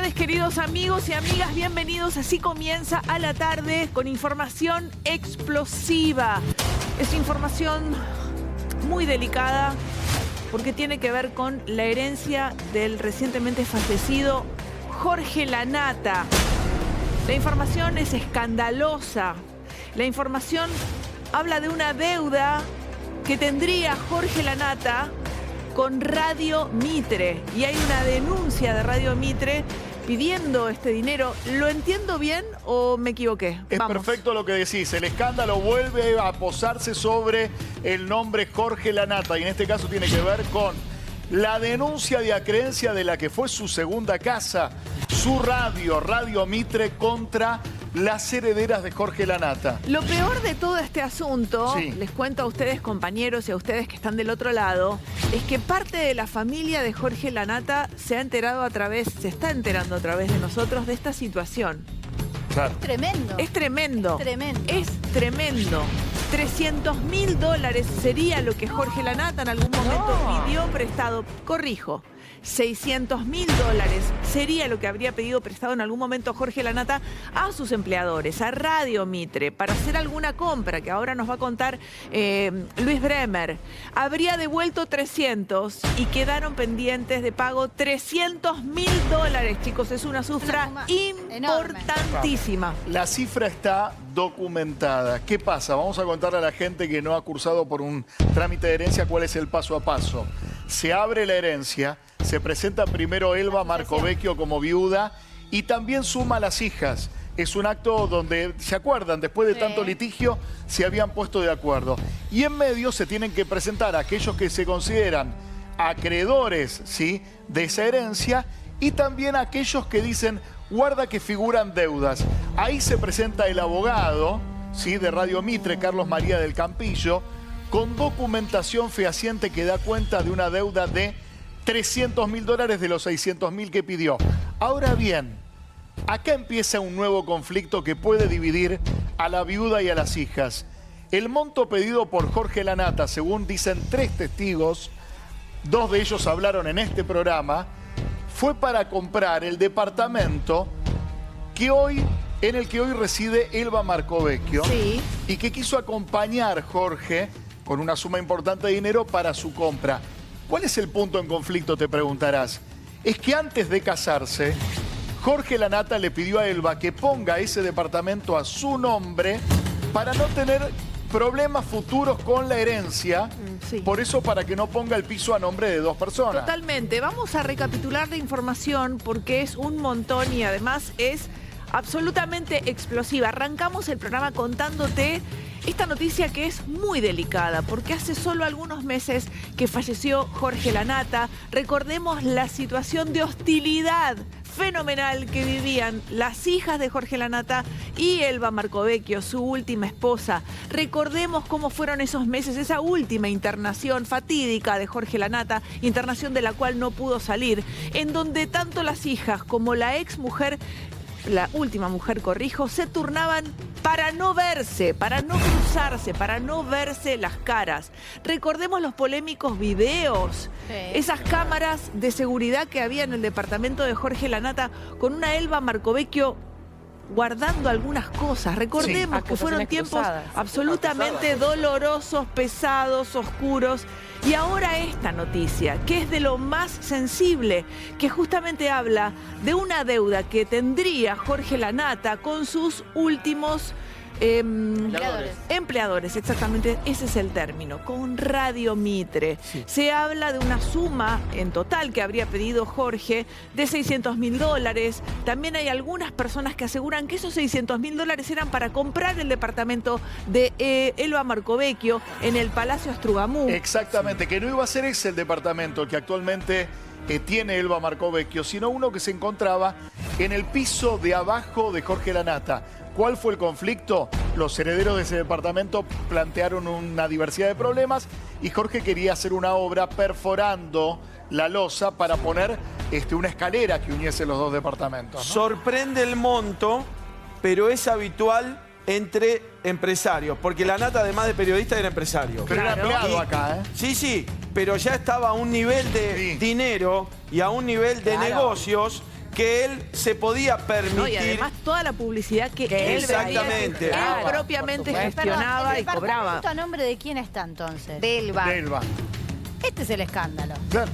tardes, queridos amigos y amigas. Bienvenidos. Así comienza A la Tarde con información explosiva. Es información muy delicada porque tiene que ver con la herencia del recientemente fallecido Jorge Lanata. La información es escandalosa. La información habla de una deuda que tendría Jorge Lanata con Radio Mitre. Y hay una denuncia de Radio Mitre pidiendo este dinero. ¿Lo entiendo bien o me equivoqué? Es perfecto lo que decís. El escándalo vuelve a posarse sobre el nombre Jorge Lanata. Y en este caso tiene que ver con la denuncia de acreencia de la que fue su segunda casa, su radio, Radio Mitre, contra las herederas de Jorge Lanata. Lo peor de todo este asunto, sí, les cuento a ustedes, compañeros, y a ustedes que están del otro lado, es que parte de la familia de Jorge Lanata se está enterando a través de nosotros de esta situación. Claro. Tremendo. Es tremendo. Tremendo. Es tremendo. $300.000 sería lo que Jorge Lanata en algún momento pidió prestado. Corrijo. $600.000 sería lo que habría pedido prestado en algún momento Jorge Lanata a sus empleadores, a Radio Mitre, para hacer alguna compra, que ahora nos va a contar Luis Bremer. Habría devuelto 300 y quedaron pendientes de pago $300.000, chicos. Es una cifra importantísima. La cifra está documentada. ¿Qué pasa? Vamos a contarle a la gente que no ha cursado por un trámite de herencia cuál es el paso a paso. Se abre la herencia, se presenta primero Elba Marcovecchio como viuda y también suma a las hijas. Es un acto donde, ¿se acuerdan? Después de tanto litigio se habían puesto de acuerdo. Y en medio se tienen que presentar aquellos que se consideran acreedores, ¿sí?, de esa herencia, y también aquellos que dicen, guarda que figuran deudas. Ahí se presenta el abogado, ¿sí?, de Radio Mitre, Carlos María del Campillo, con documentación fehaciente que da cuenta de una deuda de $300.000 de los $600.000 que pidió. Ahora bien, acá empieza un nuevo conflicto que puede dividir a la viuda y a las hijas. El monto pedido por Jorge Lanata, según dicen 3 testigos, 2 de ellos hablaron en este programa, fue para comprar el departamento en el que hoy reside Elba Marcovecchio, Sí. y que quiso acompañar Jorge con una suma importante de dinero para su compra. ¿Cuál es el punto en conflicto, te preguntarás? Es que antes de casarse, Jorge Lanata le pidió a Elba que ponga ese departamento a su nombre para no tener problemas futuros con la herencia. Sí. Por eso, para que no ponga el piso a nombre de 2 personas. Totalmente. Vamos a recapitular la información porque es un montón y además es absolutamente explosiva. Arrancamos el programa contándote esta noticia que es muy delicada porque hace solo algunos meses que falleció Jorge Lanata. Recordemos la situación de hostilidad fenomenal que vivían las hijas de Jorge Lanata y Elba Marcovecchio, su última esposa. Recordemos cómo fueron esos meses, esa última internación fatídica de Jorge Lanata, internación de la cual no pudo salir, en donde tanto las hijas como la exmujer, la última mujer, corrijo, se turnaban para no verse, para no cruzarse, para no verse las caras. Recordemos los polémicos videos, esas cámaras de seguridad que había en el departamento de Jorge Lanata con una Elba Marcovecchio guardando algunas cosas. Recordemos que fueron tiempos absolutamente dolorosos, pesados, oscuros. Y ahora esta noticia, que es de lo más sensible, que justamente habla de una deuda que tendría Jorge Lanata con sus últimos empleadores, exactamente, ese es el término, con Radio Mitre. Sí. Se habla de una suma en total que habría pedido Jorge de $600.000. También hay algunas personas que aseguran que esos $600.000 eran para comprar el departamento de Elba Marcovecchio en el Palacio Astrogamú. Exactamente, que no iba a ser ese el departamento que actualmente tiene Elba Marcovecchio, sino uno que se encontraba en el piso de abajo de Jorge Lanata. ¿Cuál fue el conflicto? Los herederos de ese departamento plantearon una diversidad de problemas y Jorge quería hacer una obra perforando la losa para poner una escalera que uniese los 2 departamentos, ¿no? Sorprende el monto, pero es habitual entre empresarios, porque Lanata, además de periodista, era empresario. Pero era empleado acá, ¿eh? Sí, pero ya estaba a un nivel de dinero y a un nivel de negocios que él se podía permitir. No, y además toda la publicidad que él Exactamente. vendía, él propiamente gestionaba y cobraba. ¿A nombre de quién está entonces? De Elba. De Elba. Este es el escándalo. Claro.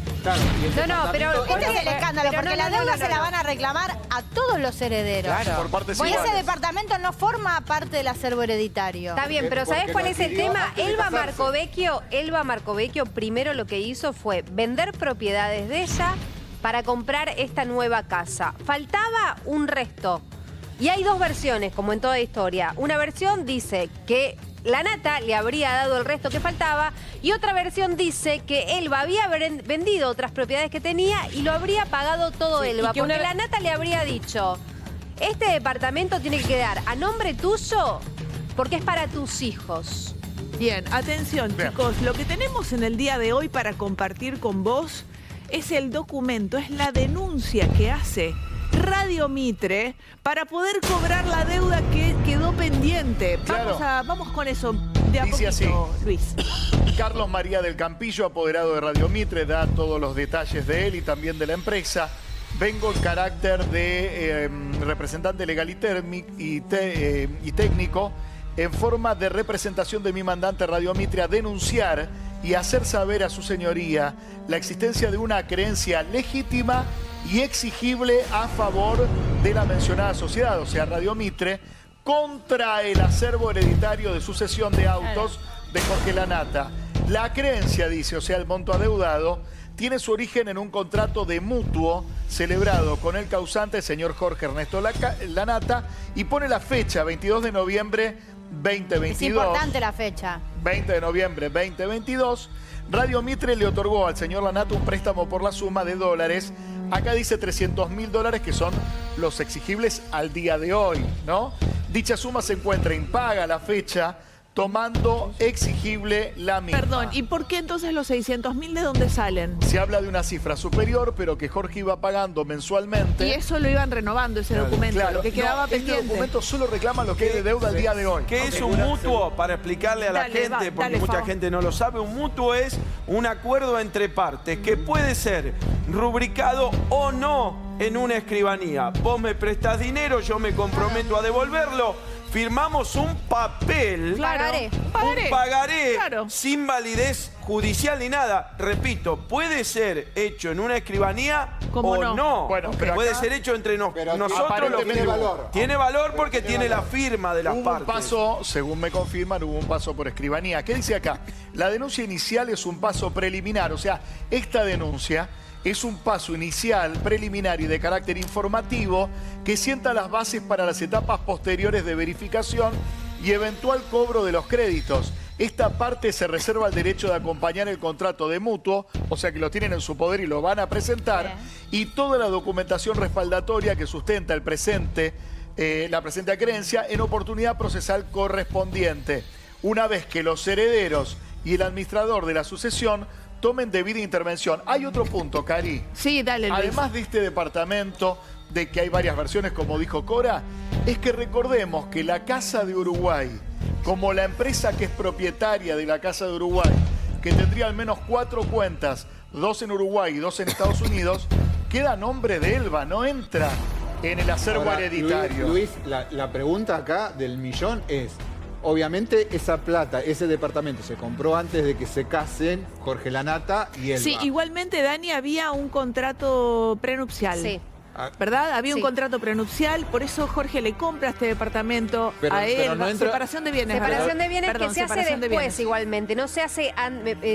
No, pero... Este es el escándalo, pero porque la deuda se la van a reclamar a todos los herederos. Por partes Y ese iguales. departamento no forma parte del acervo hereditario. Está bien, pero ¿sabés cuál es el tema? Elba Marcovecchio primero lo que hizo fue vender propiedades de ella para comprar esta nueva casa. Faltaba un resto. Y hay dos versiones, como en toda historia. Una versión dice que la Nata le habría dado el resto que faltaba y otra versión dice que Elba había vendido otras propiedades que tenía y lo habría pagado todo Elba. Porque la Nata le habría dicho, este departamento tiene que quedar a nombre tuyo porque es para tus hijos. Bien, atención chicos, lo que tenemos en el día de hoy para compartir con vos es el documento, es la denuncia que hace Radio Mitre para poder cobrar la deuda que quedó pendiente. Claro. Vamos con eso de a Dice poquito, así. Luis. Carlos María del Campillo, apoderado de Radio Mitre, da todos los detalles de él y también de la empresa. Vengo en carácter de representante legal y técnico en forma de representación de mi mandante Radio Mitre a denunciar y hacer saber a su señoría la existencia de una creencia legítima y exigible a favor de la mencionada sociedad, o sea, Radio Mitre, contra el acervo hereditario de sucesión de autos de Jorge Lanata. La creencia, dice, o sea, el monto adeudado, tiene su origen en un contrato de mutuo celebrado con el causante, el señor Jorge Ernesto Lanata, y pone la fecha, 22 de noviembre 2022. Es importante la fecha. 20 de noviembre 2022. Radio Mitre le otorgó al señor Lanata un préstamo por la suma de dólares. Acá dice $300.000, que son los exigibles al día de hoy, ¿no? Dicha suma se encuentra impaga a la fecha, tomando exigible la misma. Perdón, ¿y por qué entonces los 600.000 de dónde salen? Se habla de una cifra superior, pero que Jorge iba pagando mensualmente. Y eso lo iban renovando, ese documento, Claro, lo que quedaba no, pendiente. Este documento solo reclama lo que es de deuda al día de hoy. ¿Qué es un mutuo? Para explicarle a la Dale, gente, porque dale, mucha Fabo. gente no lo sabe, un mutuo es un acuerdo entre partes que puede ser rubricado o no en una escribanía. Vos me prestás dinero, yo me comprometo a devolverlo. Firmamos un papel, Pagaré. un pagaré Claro. sin validez judicial ni nada. Repito, puede ser hecho en una escribanía ¿Cómo o no? no. Bueno, pero puede acá- ser hecho entre Pero nosotros. aparentemente tiene valor. Tiene valor porque tiene la firma de las Hubo un partes. paso, según me confirman, hubo un paso por escribanía. ¿Qué dice acá? La denuncia inicial es un paso preliminar, o sea, esta denuncia es un paso inicial, preliminar y de carácter informativo que sienta las bases para las etapas posteriores de verificación y eventual cobro de los créditos. Esta parte se reserva el derecho de acompañar el contrato de mutuo, o sea que lo tienen en su poder y lo van a presentar, y toda la documentación respaldatoria que sustenta el presente, la presente creencia en oportunidad procesal correspondiente. Una vez que los herederos y el administrador de la sucesión tomen debida intervención. Hay otro punto, Cari. Sí, dale, Luis. Además de este departamento, de que hay varias versiones, como dijo Cora, es que recordemos que la Casa de Uruguay, como la empresa que es propietaria de la Casa de Uruguay, que tendría al menos 4 cuentas, 2 en Uruguay y 2 en Estados Unidos, queda a nombre de Elba, no entra en el acervo Ahora, hereditario. Luis, la pregunta acá del millón es, obviamente esa plata, ese departamento se compró antes de que se casen Jorge Lanata y Elba. Sí, igualmente, Dani, había un contrato prenupcial. Sí. ¿Verdad? Había un Sí. contrato prenupcial, por eso Jorge le compra este departamento Pero- a él. pero no entra- Separación de bienes. Separación ¿verdad? de bienes Perdón, que se hace separación de después bienes. igualmente. No se hace,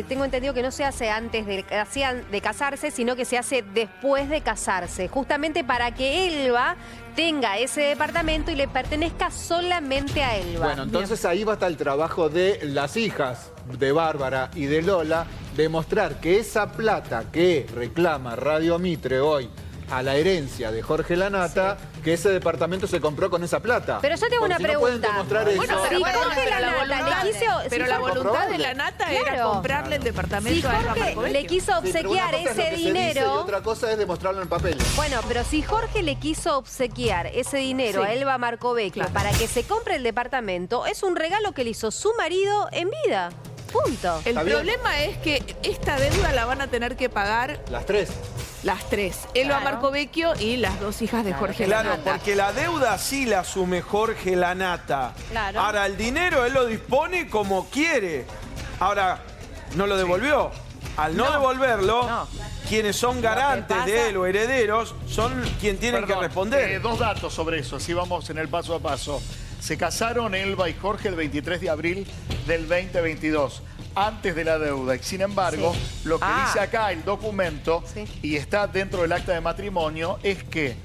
tengo entendido que no se hace antes de casarse, sino que se hace después de casarse. Justamente para que Elba tenga ese departamento y le pertenezca solamente a Elba. Bueno, entonces ahí va a estar el trabajo de las hijas de Bárbara y de Lola, demostrar que esa plata que reclama Radio Mitre hoy a la herencia de Jorge Lanata, que ese departamento se compró con esa plata. Pero yo tengo Porque una si no pueden pregunta. demostrar Bueno, eso. pero Si perdón, Jorge pero la Lanata voluntad, le quiso... pero si la Jorge- voluntad de la Nata era Claro. comprarle el departamento Si a Elba Jorge Marcovecchio. le quiso Sí, pero una obsequiar cosa es lo ese que se dice y dinero... otra cosa es demostrarlo en papel. Bueno, pero si Jorge le quiso obsequiar ese dinero Sí. a Elba Marcovecchio Claro. para que se compre el departamento, es un regalo que le hizo su marido en vida. Punto. El Está bien. problema es que esta deuda la van a tener que pagar Las tres. Las tres. Elba Marcovecchio y las dos hijas de Jorge Claro, Lanata. porque la deuda sí la asume Jorge Lanata. Claro. Ahora, el dinero él lo dispone como quiere. Ahora, no lo devolvió. Al no devolverlo, quienes son garantes de él o herederos son quien tienen que responder. Dos datos sobre eso, así vamos en el paso a paso. Se casaron Elba y Jorge el 23 de abril del 2022, antes de la deuda. Y sin embargo, lo que dice acá el documento, y está dentro del acta de matrimonio, es que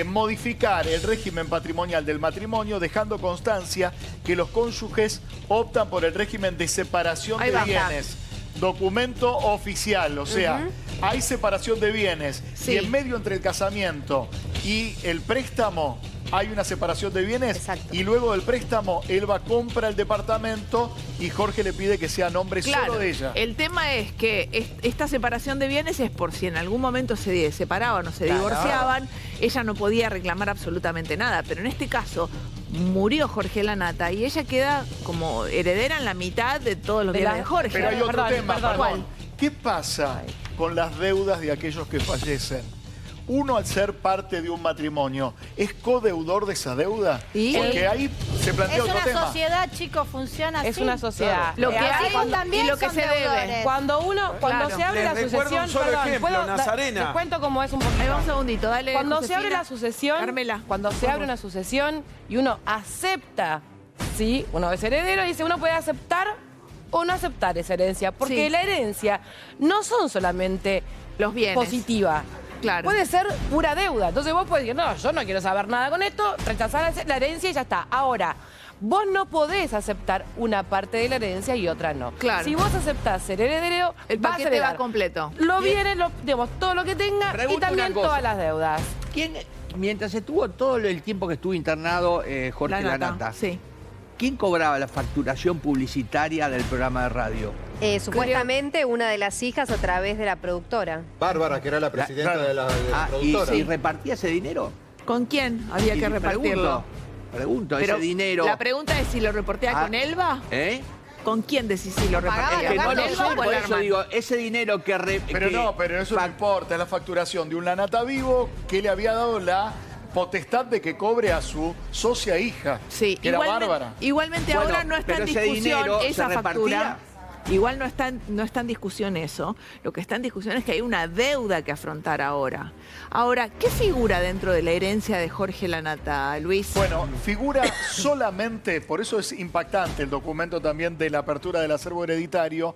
modificar el régimen patrimonial del matrimonio, dejando constancia que los cónyuges optan por el régimen de separación Ahí de baja. bienes. Documento oficial, o sea, hay separación de bienes y en medio entre el casamiento y el préstamo hay una separación de bienes. Exacto. Y luego del préstamo Elba compra el departamento y Jorge le pide que sea nombre solo de ella. El tema es que esta separación de bienes es por si en algún momento se separaban o se divorciaban, ella no podía reclamar absolutamente nada, pero en este caso murió Jorge Lanata y ella queda como heredera en la mitad de todos los bienes de Jorge. Pero hay otro tema, ¿Cuál? perdón. ¿Qué pasa con las deudas de aquellos que fallecen? Uno, al ser parte de un matrimonio, ¿es codeudor de esa deuda? ¿Y? Porque ahí se plantea Es otro una tema. sociedad, chicos, funciona así. Es una sociedad. Lo que Así hay como también y lo que son se debe. deudores. Cuando Claro. se abre Les la recuerdo sucesión, un solo ejemplo, ¿puedo Nazarena. les cuento cómo es un poquito? Ahí va un segundito, dale. Cuando se Josefina. abre la sucesión, Carmela. cuando se abre una sucesión y uno acepta, sí, uno es heredero, dice, uno puede aceptar o no aceptar esa herencia, porque Sí. la herencia no son solamente Los bienes. positiva. Claro. Puede ser pura deuda. Entonces vos podés decir, no, yo no quiero saber nada con esto, rechazar la herencia y ya está. Ahora, vos no podés aceptar una parte de la herencia y otra no. Claro. Si vos aceptás ser heredero, El vas a paquete va heredar completo. Lo viene, digamos, todo lo que tenga y Pregunto también una cosa. todas las deudas. ¿Quién, mientras estuvo todo el tiempo que estuvo internado Jorge Lanata, Sí. quién cobraba la facturación publicitaria del programa de radio? Supuestamente una de las hijas a través de la productora. Bárbara, que era la presidenta claro. de la ¿Y productora. se repartía ese dinero? ¿Con quién había Y que repartirlo? Pregunto, Pero ese dinero... la pregunta es si lo reportea Ah. con Elba. ¿Eh? ¿Con quién decís si lo Pagaba reportea? la Que no ¿Con lo Elba sé, o con por la eso hermana? digo, ese dinero que... Pero eso no importa, es la facturación de un Lanata vivo que le había dado la potestad de que cobre a su socia hija, Sí, que era Bárbara. igualmente Bueno, ahora no está en pero ese discusión dinero se esa factura. repartía. Igual no está en discusión eso. Lo que está en discusión es que hay una deuda que afrontar ahora. Ahora, ¿qué figura dentro de la herencia de Jorge Lanata, Luis? Bueno, figura solamente, por eso es impactante el documento también de la apertura del acervo hereditario,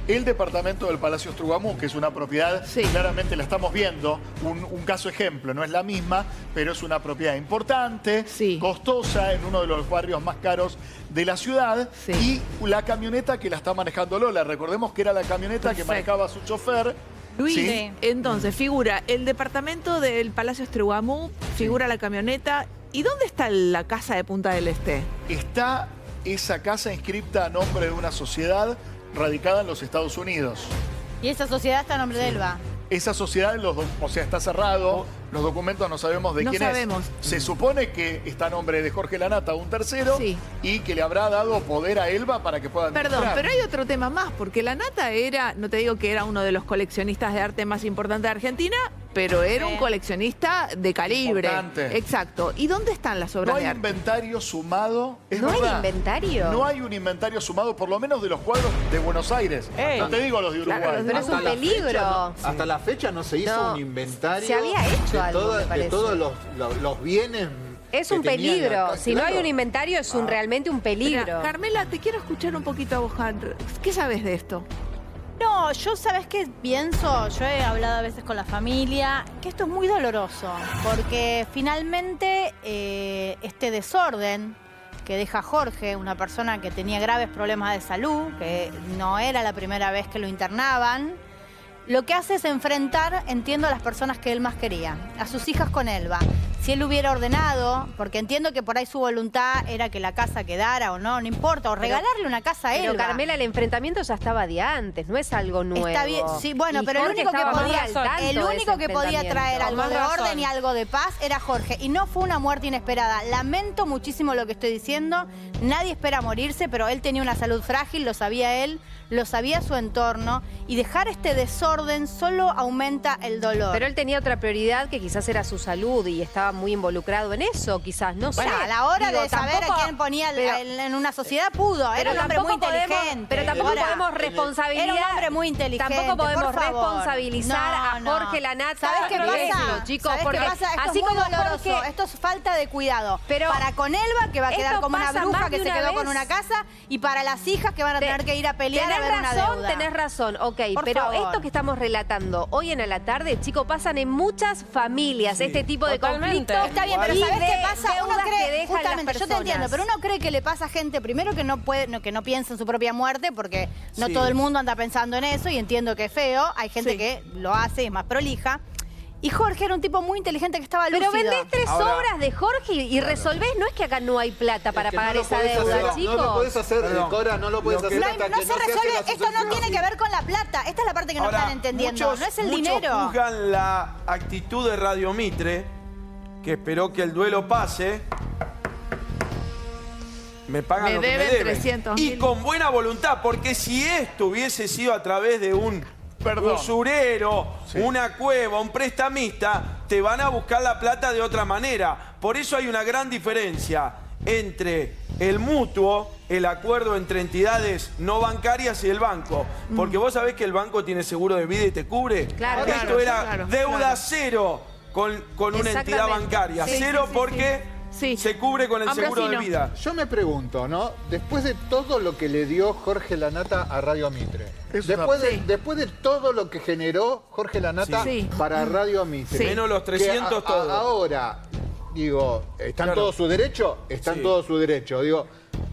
el departamento del Palacio Estrugamú, que es una propiedad, Sí. claramente la estamos viendo, un caso ejemplo, no es la misma, pero es una propiedad importante, Sí. costosa, en uno de los barrios más caros de la ciudad, Sí. y la camioneta que la está manejando Lola. Recordemos que era la camioneta que Perfecto. manejaba su chofer. Luis, ¿sí? entonces figura el departamento del Palacio Estrugamú, figura la camioneta. ¿Y dónde está la casa de Punta del Este? Está esa casa inscripta a nombre de una sociedad radicada en los Estados Unidos. Y esa sociedad está a nombre de Elba. Esa sociedad, o sea, está cerrado, los documentos no sabemos de No quién sabemos. es. Se supone que está a nombre de Jorge Lanata, un tercero, Sí. y que le habrá dado poder a Elba para que pueda Perdón, administrar. pero hay otro tema más, porque Lanata era, no te digo que era uno de los coleccionistas de arte más importantes de Argentina, pero era un coleccionista de calibre. Importante. Exacto. ¿Y dónde están las No obras hay de arte? inventario sumado, es ¿No hay verdad. inventario? No hay un inventario sumado, por lo menos de los cuadros de Buenos Aires. Ey. No te digo los de Uruguay. Claro, los de Pero es un Hasta la peligro. fecha no- hasta la fecha no se hizo No, un inventario se había hecho de, algo, me de parece. todos los bienes. Es que un tenían peligro. acá. Si no hay Claro. un inventario, es realmente un peligro. Mira, Carmela, te quiero escuchar un poquito a vos, Han. ¿Qué sabes de esto? No, yo sabes qué pienso, yo he hablado a veces con la familia, que esto es muy doloroso, porque finalmente este desorden que deja Jorge, una persona que tenía graves problemas de salud, que no era la primera vez que lo internaban, lo que hace es enfrentar, entiendo, a las personas que él más quería, a sus hijas con Elba. si él hubiera ordenado, porque entiendo que por ahí su voluntad era que la casa quedara o no importa, o regalarle una casa a él. Pero Carmela, el enfrentamiento ya estaba de antes, no es algo nuevo. Está bien, sí, bueno, Y pero el Jorge único que estaba muy podía, al tanto el de ese único que podía traer enfrentamiento. algo Con de más orden razón. y algo de paz era Jorge. Y no fue una muerte inesperada. Lamento muchísimo lo que estoy diciendo. Nadie espera morirse, pero él tenía una salud frágil, lo sabía él, lo sabía su entorno. Y dejar este desorden solo aumenta el dolor. Pero él tenía otra prioridad que quizás era su salud y estaba muy involucrado en eso, quizás, no sé. Bueno, a la hora Digo, de saber tampoco- a quién ponía pero- en una sociedad pudo. Era un hombre muy tampoco podemos- inteligente. Pero tampoco Ahora, podemos responsabilizar. Era un hombre muy inteligente. Tampoco podemos por favor. responsabilizar No, a Jorge Lanata. ¿Sabes qué de pasa? esto, chicos? ¿Sabes qué Porque pasa? Esto así es muy como doloroso. Jorge- Esto es falta de cuidado. Pero para con Elba, que va a quedar esto como una pasa bruja más que de se una quedó con vez. una casa, y para las hijas que van a tener que ir a pelear a ver una deuda. Tenés razón, ok. Por Pero favor. esto que estamos relatando hoy en A la Tarde, chicos, pasan en muchas familias, este tipo de Totalmente. conflictos. Está bien, pero y ¿sabes de qué pasa? Uno deudas que cree, dejan justamente, las yo te entiendo, personas. pero uno cree que le pasa a gente, primero que no puede, que no piensa en su propia muerte, porque no Sí. todo el mundo anda pensando en eso, y entiendo que es feo, hay gente Sí. que lo hace y es más prolija. Y Jorge era un tipo muy inteligente que estaba Pero lúcido. vendés 3 Ahora- obras de Jorge y resolvés. No es que acá no hay plata para Es que pagar no lo esa podés deuda, hacer, chicos. No lo podés hacer, Perdón. Cora, no lo podés Lo que- hacer No, hasta no que se no hace resuelve, la esto no sucesión. tiene que ver con la plata. Esta es la parte que no Ahora, están entendiendo, muchos- no es el muchos dinero. juzgan la actitud de Radio Mitre, que esperó que el duelo pase. Me pagan Me lo que me deben deben. 300.000. Y con buena voluntad, porque si esto hubiese sido a través de un Perdón. usurero, Sí. una cueva, un prestamista, te van a buscar la plata de otra manera. Por eso hay una gran diferencia entre el mutuo, el acuerdo entre entidades no bancarias y el banco. Porque vos sabés que el banco tiene seguro de vida y te cubre. Claro, Esto claro, era claro, deuda claro. cero con una entidad Exactamente. bancaria. Sí, Cero sí, sí, porque sí. se cubre con el seguro de Ambrosino. vida. Yo me pregunto, ¿no? Después de todo lo que le dio Jorge Lanata a Radio Mitre, Es después, una- de, Sí. después de todo lo que generó Jorge Lanata Sí. para Radio Mitre, Sí. Menos los que 300 todo. ahora, digo, ¿están Claro. todos su derecho? Están Sí. todos su derecho, digo,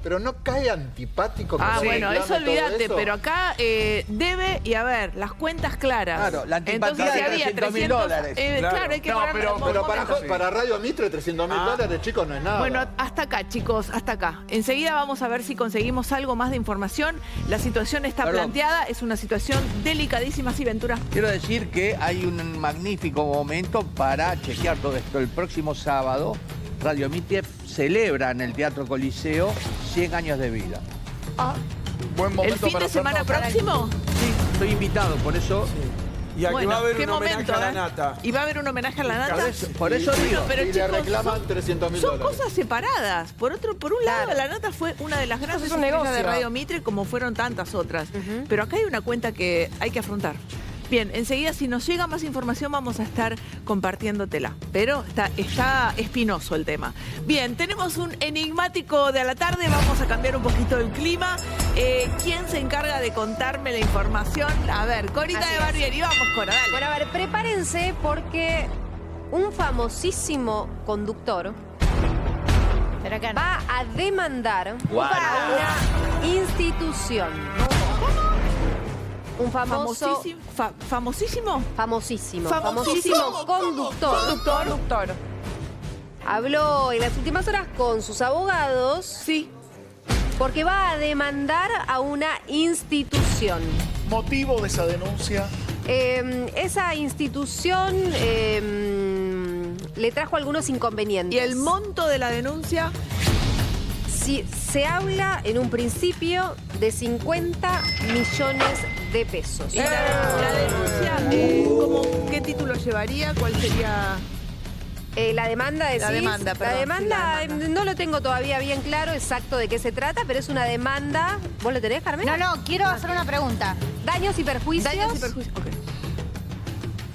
pero no cae antipático que Ah, se bueno, reclame eso todo olvídate, eso? pero acá debe, y a ver, las cuentas claras. Claro, la antipatía Entonces, si de había 300.000 dólares. Claro. Claro, hay que No, poner pero un Pero momento. para Radio Mitre, 300.000 dólares, chicos, no es nada. Bueno, hasta acá, chicos, hasta acá. Enseguida vamos a ver si conseguimos algo más de información. La situación está Perdón. planteada, es una situación delicadísima, sí, Ventura. Quiero decir que hay un magnífico momento para chequear todo esto. El próximo sábado, Radio Mitre celebra en el Teatro Coliseo 100 años de vida. Buen ¿El momento fin para de semana hacernos- próximo? Sí, estoy invitado, por eso... Y aquí va a haber qué un homenaje momento, a la ¿eh? nata. Y va a haber un homenaje a la nata. Por eso Bueno, digo. pero y le chicos, reclaman son- 300.000 Son dólares. cosas separadas. Por un lado, la nata fue una de las grandes es un estrellas de negocio. Radio Mitre, como fueron tantas otras. Pero acá hay una cuenta que hay que afrontar. Bien, enseguida, si nos llega más información, vamos a estar compartiéndotela. Pero está espinoso el tema. Bien, tenemos un enigmático de a la tarde. Vamos a cambiar un poquito el clima. ¿Quién se encarga de contarme la información? A ver, Corita Así de es. Barbieri, vamos, Cora, dale. Bueno, a ver, prepárense porque un famosísimo conductor Pero acá no. va a demandar a una institución. Un famoso, Famosísimo. famosísimo conductor. Conductor. Habló en las últimas horas con sus abogados Sí. porque va a demandar a una institución. Motivo de esa denuncia. Esa institución le trajo algunos inconvenientes. ¿Y el monto de la denuncia? Si se habla en un principio de 50 millones de pesos. ¿Y la denuncia, qué título llevaría? ¿Cuál sería? La demanda, decís. La demanda, perdón, La demanda, sí, la demanda. no lo tengo todavía bien claro exacto de qué se trata, pero es una demanda. ¿Vos lo tenés, Carmen? No, quiero hacer una pregunta. Daños y perjuicios, Daños y perjuicios. Ok.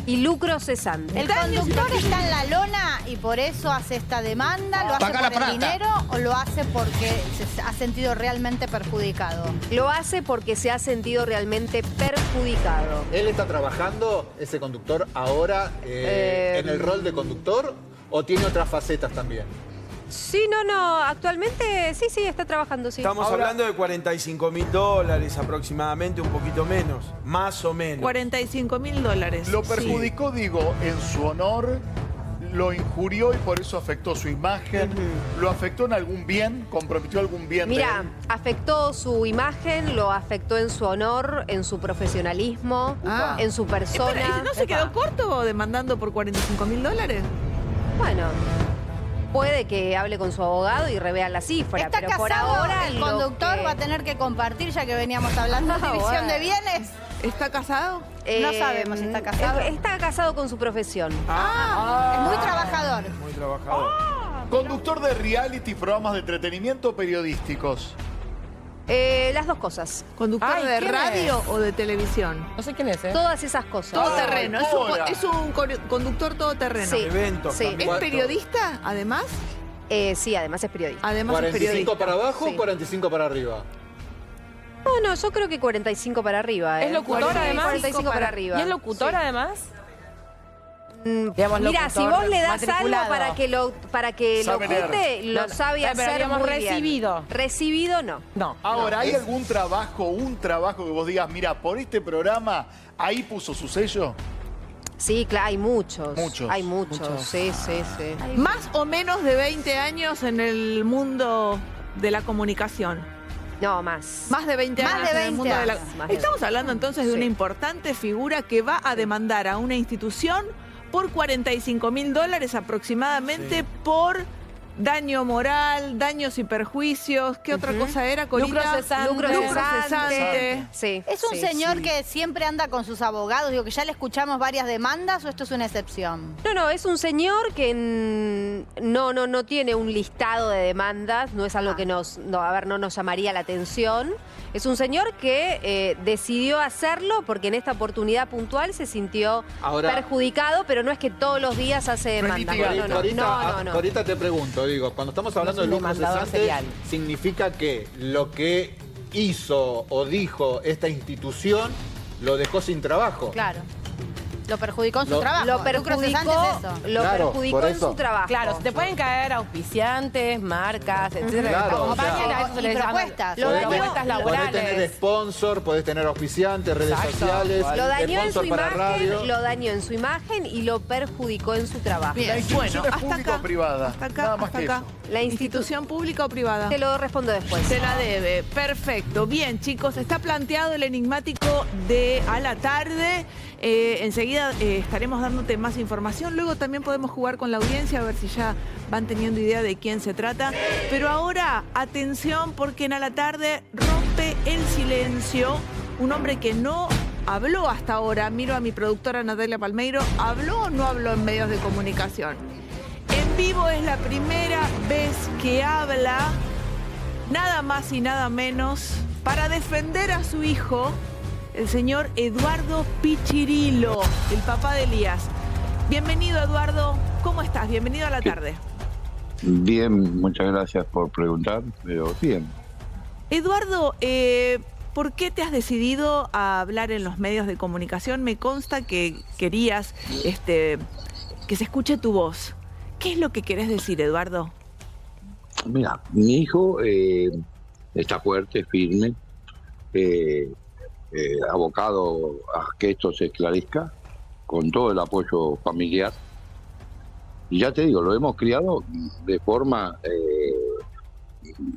y lucro cesante. ¿El conductor está en la lona y por eso hace esta demanda? ¿Lo hace Paga la por el plata. dinero o lo hace porque se ha sentido realmente perjudicado? Lo hace porque se ha sentido realmente perjudicado. ¿Él está trabajando, ese conductor, ahora en el rol de conductor o tiene otras facetas también? Sí, no, actualmente sí, está trabajando, sí. Estamos hablando de 45.000 dólares aproximadamente, un poquito menos, más o menos. $45.000. Lo Sí. perjudicó, digo, en su honor lo injurió y por eso afectó su imagen. ¿Lo afectó en algún bien? ¿Comprometió algún bien de Mira, él? afectó su imagen, lo afectó en su honor, en su profesionalismo, Ah. en su persona. Espera, ¿y ¿no se quedó corto demandando por $45.000? Bueno, puede que hable con su abogado y revea la cifra, ¿Está pero por casado? ahora ¿El lo conductor que- va a tener que compartir, ya que veníamos hablando de Ah, división bueno. de bienes? ¿Está casado? No sabemos si está casado. Está casado con su profesión. Es muy trabajador. Muy trabajador. ¿Conductor de reality, programas de entretenimiento o periodísticos? Las dos cosas. ¿Conductor Ay, de ¿quién radio es? o de televisión? No sé quién es, ¿eh? Todas esas cosas. Todoterreno. Ahora. Es un conductor todoterreno. Sí. Eventos Sí. también. ¿Es periodista, además? Sí, además es periodista. Además es 45 periodista. para abajo Sí. o 45 para arriba. No, yo creo que 45 para arriba. ¿Es locutor Sí, además? 45 para arriba. ¿Y es locutor Sí. además? Mira, locutor, si vos le das algo matriculado. para que Sabe leer. locute, lo No, no. sabe Pero hacer digamos, muy bien. recibido. Recibido, no. No. Ahora, ¿hay algún trabajo que vos digas, mira, por este programa, ahí puso su sello? Sí, claro, hay muchos. Muchos. Hay muchos, sí. Más o menos de 20 años en el mundo de la comunicación. No, más. Más de 20 Más años de en el mundo 20 de la... años, más de Estamos hablando entonces de Sí. una importante figura que va a demandar a una institución por $45.000 aproximadamente por daño moral, daños y perjuicios. ¿Qué otra cosa era, Corina? Lucro cesante. Lucro cesante. Sí. ¿Es un sí. señor que siempre anda con sus abogados? Digo, que ya le escuchamos varias demandas, ¿o esto es una excepción? No, es un señor que no tiene un listado de demandas, no es algo que no nos llamaría la atención. Es un señor que decidió hacerlo porque en esta oportunidad puntual se sintió Ahora- perjudicado, pero no es que todos los días hace No es demandas. litigante. No. Ahorita te pregunto, digo, cuando estamos hablando es de un lucro demandador cesante, serial. significa que lo que hizo o dijo esta institución lo dejó sin trabajo. Claro. Lo perjudicó en su Lo- trabajo. Lo Lucro perjudicó, cesante es eso. lo Claro, perjudicó por en eso. su trabajo. Claro, se te pueden caer auspiciantes, marcas, etcétera. Claro, Como o sea- compañera, eso se y les llama- propuestas. Lo Podés dañó, tener- propuestas Podés tener laborales. sponsor, podés tener auspiciantes, redes Exacto. sociales, Lo dañó en su sponsor para radio. imagen, lo dañó en su imagen y lo perjudicó en su trabajo. ¿La Bien, institución bueno, es hasta pública acá. o privada? Hasta acá, Nada más hasta que acá. eso. La ¿Institución pública o privada? Te lo respondo después. Se la debe. Perfecto. Bien, chicos, está planteado el enigmático de a la tarde. Enseguida estaremos dándote más información. Luego también podemos jugar con la audiencia a ver si ya van teniendo idea de quién se trata. Pero ahora, atención, porque en a la tarde rompe el silencio un hombre que no habló hasta ahora. Miro a mi productora Natalia Palmeiro. ¿Habló o no habló en medios de comunicación? En vivo es la primera vez que habla, nada más y nada menos, para defender a su hijo, el señor Eduardo Pichirilo, el papá de Elías. Bienvenido, Eduardo. ¿Cómo estás? Bienvenido a la tarde. Bien, muchas gracias por preguntar, pero bien. Eduardo, ¿por qué te has decidido a hablar en los medios de comunicación? Me consta que querías que se escuche tu voz. ¿Qué es lo que querés decir, Eduardo? Mira, mi hijo está fuerte, firme, abocado a que esto se esclarezca, con todo el apoyo familiar. Y ya te digo, lo hemos criado de forma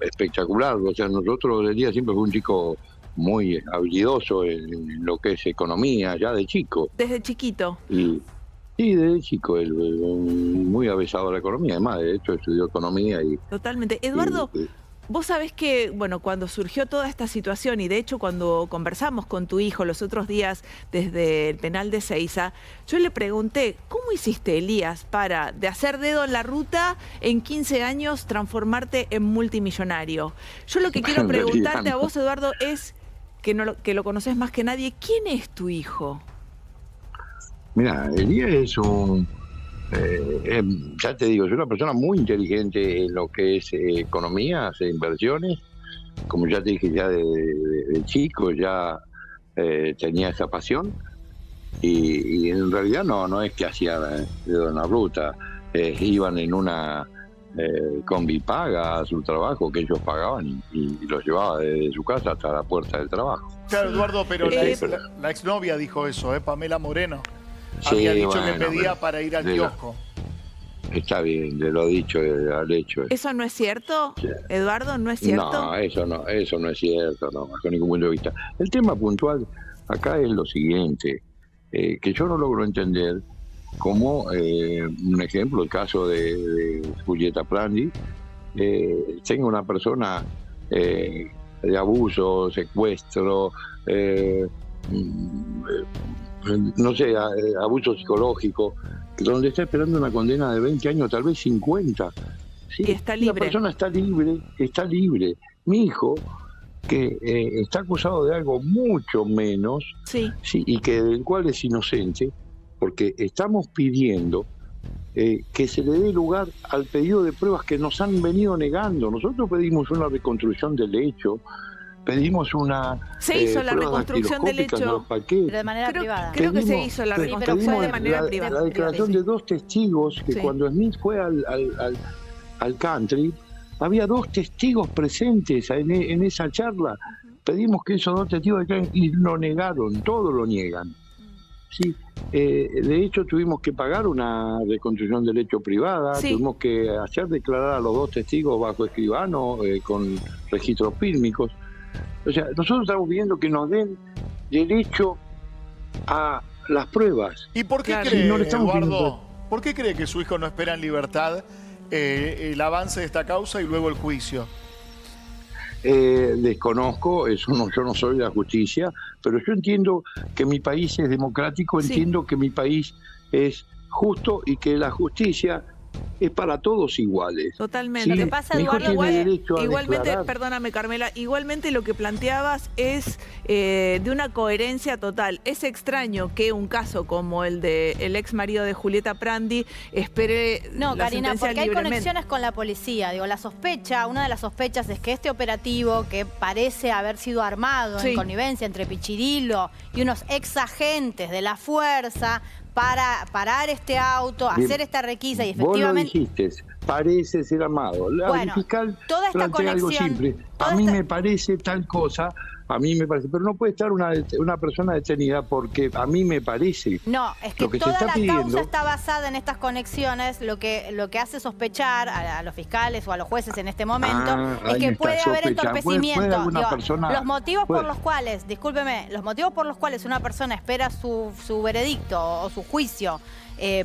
espectacular. O sea, nosotros, Elías siempre fue un chico muy habilidoso en lo que es economía, ya de chico. Desde chiquito. Y desde chico, él muy avesado a la economía. Además, de hecho, estudió economía y... Totalmente. Eduardo, y- vos sabés que, bueno, cuando surgió toda esta situación y de hecho cuando conversamos con tu hijo los otros días desde el penal de Ezeiza, yo le pregunté, ¿cómo hiciste, Elías, para de hacer dedo en la ruta en 15 años transformarte en multimillonario? Yo lo que quiero En realidad, preguntarte a no. vos, Eduardo, es que lo conoces más que nadie, ¿quién es tu hijo? Mira, Elías es ya te digo, es una persona muy inteligente en lo que es economía, hace inversiones. Como ya te dije, ya de chico ya tenía esa pasión. Y en realidad no es que hacía dedo en la ruta. Iban en una combi paga a su trabajo que ellos pagaban y los llevaba desde su casa hasta la puerta del trabajo. Claro, Eduardo, pero Sí. la exnovia dijo eso, Pamela Moreno. Sí, Había dicho bueno, que pedía pero para ir al de la- kiosco. Está bien, de lo dicho al hecho. ¿Eso no es cierto, Eduardo? ¿No es cierto? No, eso no es cierto, no, bajo ningún punto de vista. El tema puntual acá es lo siguiente, que yo no logro entender cómo, un ejemplo, el caso de Julieta Prandi, tenga una persona de abuso, secuestro, no sé, abuso psicológico, donde está esperando una condena de 20 años, tal vez 50. ¿Sí? Y está libre. La persona está libre. Mi hijo, que está acusado de algo mucho menos, sí, y que del cual es inocente, porque estamos pidiendo que se le dé lugar al pedido de pruebas que nos han venido negando. Nosotros pedimos una reconstrucción del hecho, pedimos una... Se hizo la reconstrucción del hecho, pero de manera privada. Creo que se hizo la reconstrucción de manera privada. La declaración de 2 testigos, que cuando Smith fue al country, había 2 testigos presentes en esa charla. Pedimos que esos 2 testigos declaren y lo negaron, todo lo niegan. Sí, de hecho tuvimos que pagar una reconstrucción del hecho privada, tuvimos que hacer declarar a los 2 testigos bajo escribano, con registros fílmicos. O sea, nosotros estamos pidiendo que nos den derecho a las pruebas. ¿Y por qué cree, Eduardo, por qué cree que su hijo no espera en libertad el avance de esta causa y luego el juicio? Desconozco, yo no soy la justicia, pero yo entiendo que mi país es democrático, entiendo que mi país es justo y que la justicia es para todos iguales. Totalmente. Lo que pasa, Eduardo, igualmente, perdóname, Carmela, igualmente lo que planteabas es de una coherencia total. Es extraño que un caso como el del ex marido de Julieta Prandi espere No, la Karina, sentencia porque hay libremente. conexiones con la policía. Digo, una de las sospechas es que este operativo, que parece haber sido armado en connivencia entre Pichirilo y unos ex agentes de la fuerza, para parar este auto, hacer esta requisa y efectivamente... Vos lo dijiste, parece ser armado. El fiscal toda esta plantea algo conexión, simple. A mí me parece tal cosa, pero no puede estar una persona detenida porque a mí me parece. No, es que toda la causa está basada en estas conexiones, lo que hace sospechar a los fiscales o a los jueces en este momento es que puede haber entorpecimiento. Los motivos por los cuales, discúlpeme, los motivos por los cuales una persona espera su veredicto o su juicio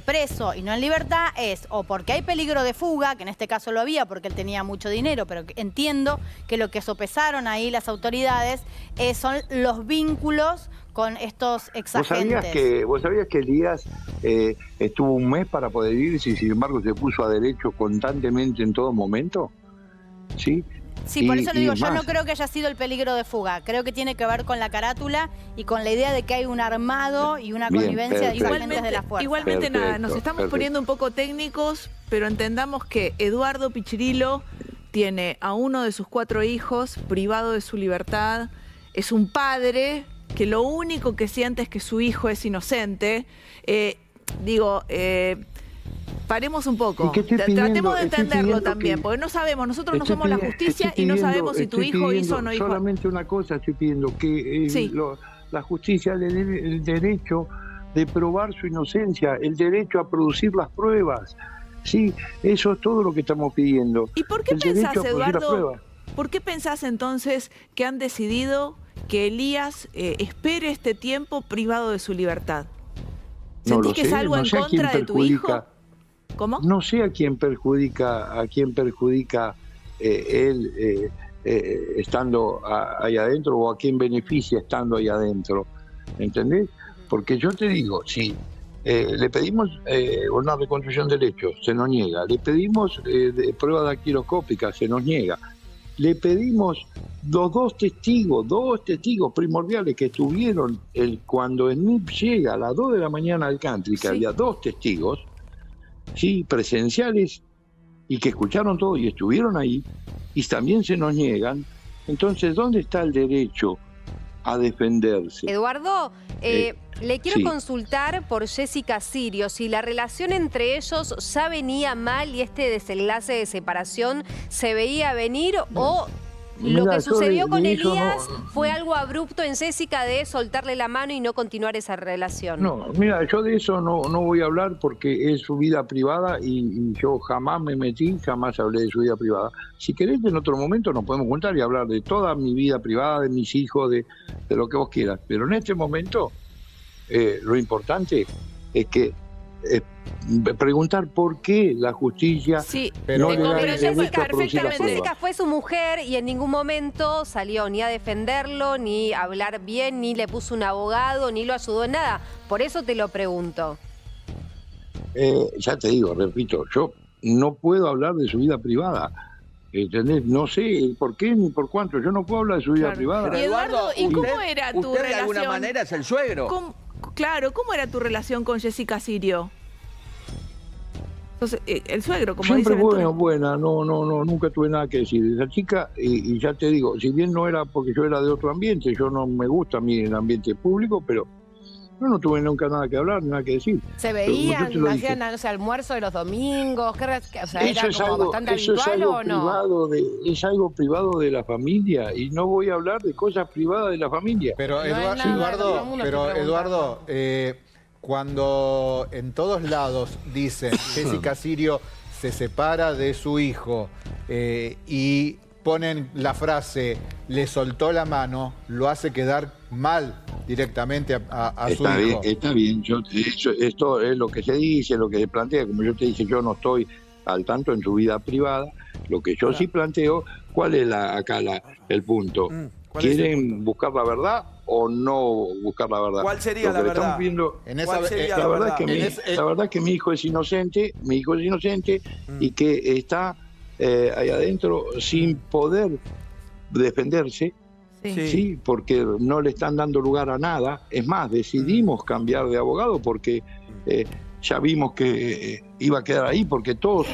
preso y no en libertad es o porque hay peligro de fuga, que en este caso lo había porque él tenía mucho dinero, pero entiendo que lo que sopesaron ahí las autoridades son los vínculos con estos exagentes. ¿Vos sabías que Elías estuvo un mes para poder irse y sin embargo se puso a derecho constantemente en todo momento? ¿Sí? Sí, por eso le digo, yo no creo que haya sido el peligro de fuga. Creo que tiene que ver con la carátula y con la idea de que hay un armado y una connivencia de agentes de la fuerza. Igualmente nada, nos estamos poniendo un poco técnicos, pero entendamos que Eduardo Pichirilo tiene a uno de sus 4 hijos privado de su libertad, es un padre que lo único que siente es que su hijo es inocente. Paremos un poco, tratemos de entenderlo también, porque no sabemos, nosotros no somos la justicia y no sabemos si tu hijo hizo o no hizo. Solamente una cosa estoy pidiendo, que la justicia le dé el derecho de probar su inocencia, el derecho a producir las pruebas. Sí, eso es todo lo que estamos pidiendo. ¿Y por qué pensás, Eduardo, por qué pensás entonces que han decidido que Elías espere este tiempo privado de su libertad? ¿Sentís que es algo en contra de tu hijo? ¿Cómo? No sé a quién perjudica él estando ahí adentro o a quién beneficia estando ahí adentro, ¿entendés? Porque yo te digo, si le pedimos una reconstrucción del hecho, se nos niega, le pedimos prueba dactiloscópica, se nos niega, le pedimos los 2 testigos primordiales que estuvieron cuando Smith llega a las 2 de la mañana al country, que había 2 testigos, presenciales y que escucharon todo y estuvieron ahí, y también se nos niegan. Entonces, ¿dónde está el derecho a defenderse? Eduardo, le quiero consultar por Jessica Sirio, si la relación entre ellos ya venía mal y este desenlace de separación se veía venir o Lo Mirá, que yo sucedió con de eso Elías no- fue algo abrupto en Jessica de soltarle la mano y no continuar esa relación. No, mira, yo de eso no voy a hablar porque es su vida privada y yo jamás me metí, jamás hablé de su vida privada. Si querés, en otro momento nos podemos juntar y hablar de toda mi vida privada, de mis hijos, de lo que vos quieras. Pero en este momento, lo importante es que preguntar por qué la justicia Sí, Pero- no te le da compro, el derecho a producir la perfectamente. prueba. Jessica fue su mujer y en ningún momento salió ni a defenderlo, ni a hablar bien, ni le puso un abogado, ni lo ayudó en nada. Por eso te lo pregunto. Ya te digo, repito, yo no puedo hablar de su vida privada. ¿Entendés? No sé por qué ni por cuánto. Yo no puedo hablar de su vida Claro. privada. Y Eduardo, ¿y cómo era tu usted de alguna relación? manera es el suegro. Claro, ¿cómo era tu relación con Jessica Sirio? Entonces, el suegro, como Siempre dice Ventura. buena, no, nunca tuve nada que decir de esa chica y ya te digo, si bien no era porque yo era de otro ambiente, yo no me gusta a mí el ambiente público, pero yo no tuve nunca nada que hablar, nada que decir. ¿Se Pero como yo veían, te lo dije, hacían, no sé, almuerzo de los domingos? O sea, eso ¿era es como algo, bastante eso es habitual algo o no? privado es algo privado de la familia y no voy a hablar de cosas privadas de la familia. Pero, No es nada del Eduardo, común, pero estoy Eduardo, cuando en todos lados dicen Jessica Sirio se separa de su hijo y ponen la frase le soltó la mano, lo hace quedar mal directamente a su Está bien, hijo. está bien. Esto es lo que se dice, lo que se plantea. Como yo te dije, yo no estoy al tanto en su vida privada. Lo que yo sí planteo, ¿cuál es el punto? ¿Cuál es el ¿Quieren buscar la verdad o no buscar la verdad? ¿Cuál sería Lo que la le verdad? estamos viendo- En esa- ¿Cuál sería la verdad es que en la verdad es que mi hijo es inocente, y que está ahí adentro sin poder defenderse, Sí. sí, porque no le están dando lugar a nada. Es más, decidimos cambiar de abogado porque ya vimos que iba a quedar ahí porque todo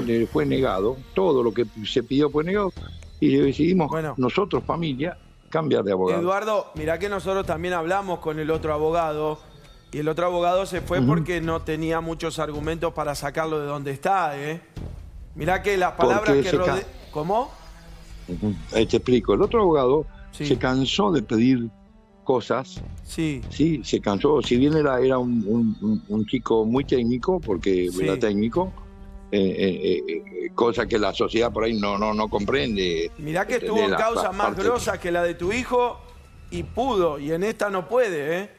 le fue negado, todo lo que se pidió fue negado y decidimos Bueno. nosotros, familia, cambiar de abogado. Eduardo, mirá que nosotros también hablamos con el otro abogado y el otro abogado se fue porque no tenía muchos argumentos para sacarlo de donde está, ¿eh? Mirá que las palabras Porque que se rodean... ¿Cómo? Ahí te explico. El otro abogado Sí. se cansó de pedir cosas, Sí. sí, se cansó. Si bien era un chico muy técnico, porque Sí. era técnico, cosa que la sociedad por ahí no comprende. Mirá que de estuvo en la causas más parte- grosas que la de tu hijo y pudo, y en esta no puede, ¿eh?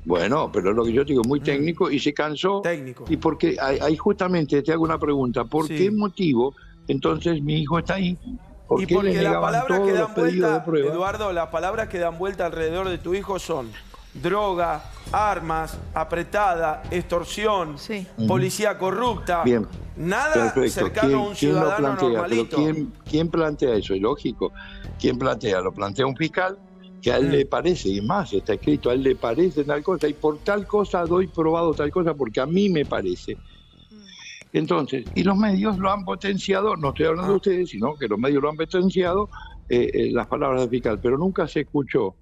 Bueno, pero es lo que yo digo, muy técnico, y se cansó. Técnico. Y porque ahí justamente te hago una pregunta, ¿por Sí. qué motivo entonces mi hijo está ahí? ¿Por Y qué le porque las negaban palabras todos que los dan pedidos de vuelta, prueba? Eduardo, las palabras que dan vuelta alrededor de tu hijo son droga, armas, apretada, extorsión, Sí. policía corrupta. Bien. Nada Perfecto. cercano a un ¿Quién lo ciudadano plantea? normalito. Pero ¿quién plantea eso? Es lógico. ¿Quién plantea? Lo plantea un fiscal que a él le parece, y más, está escrito, a él le parece tal cosa, y por tal cosa doy probado tal cosa porque a mí me parece. Entonces, y los medios lo han potenciado, no estoy hablando de ustedes, sino que los medios lo han potenciado, las palabras del fiscal, pero nunca se escuchó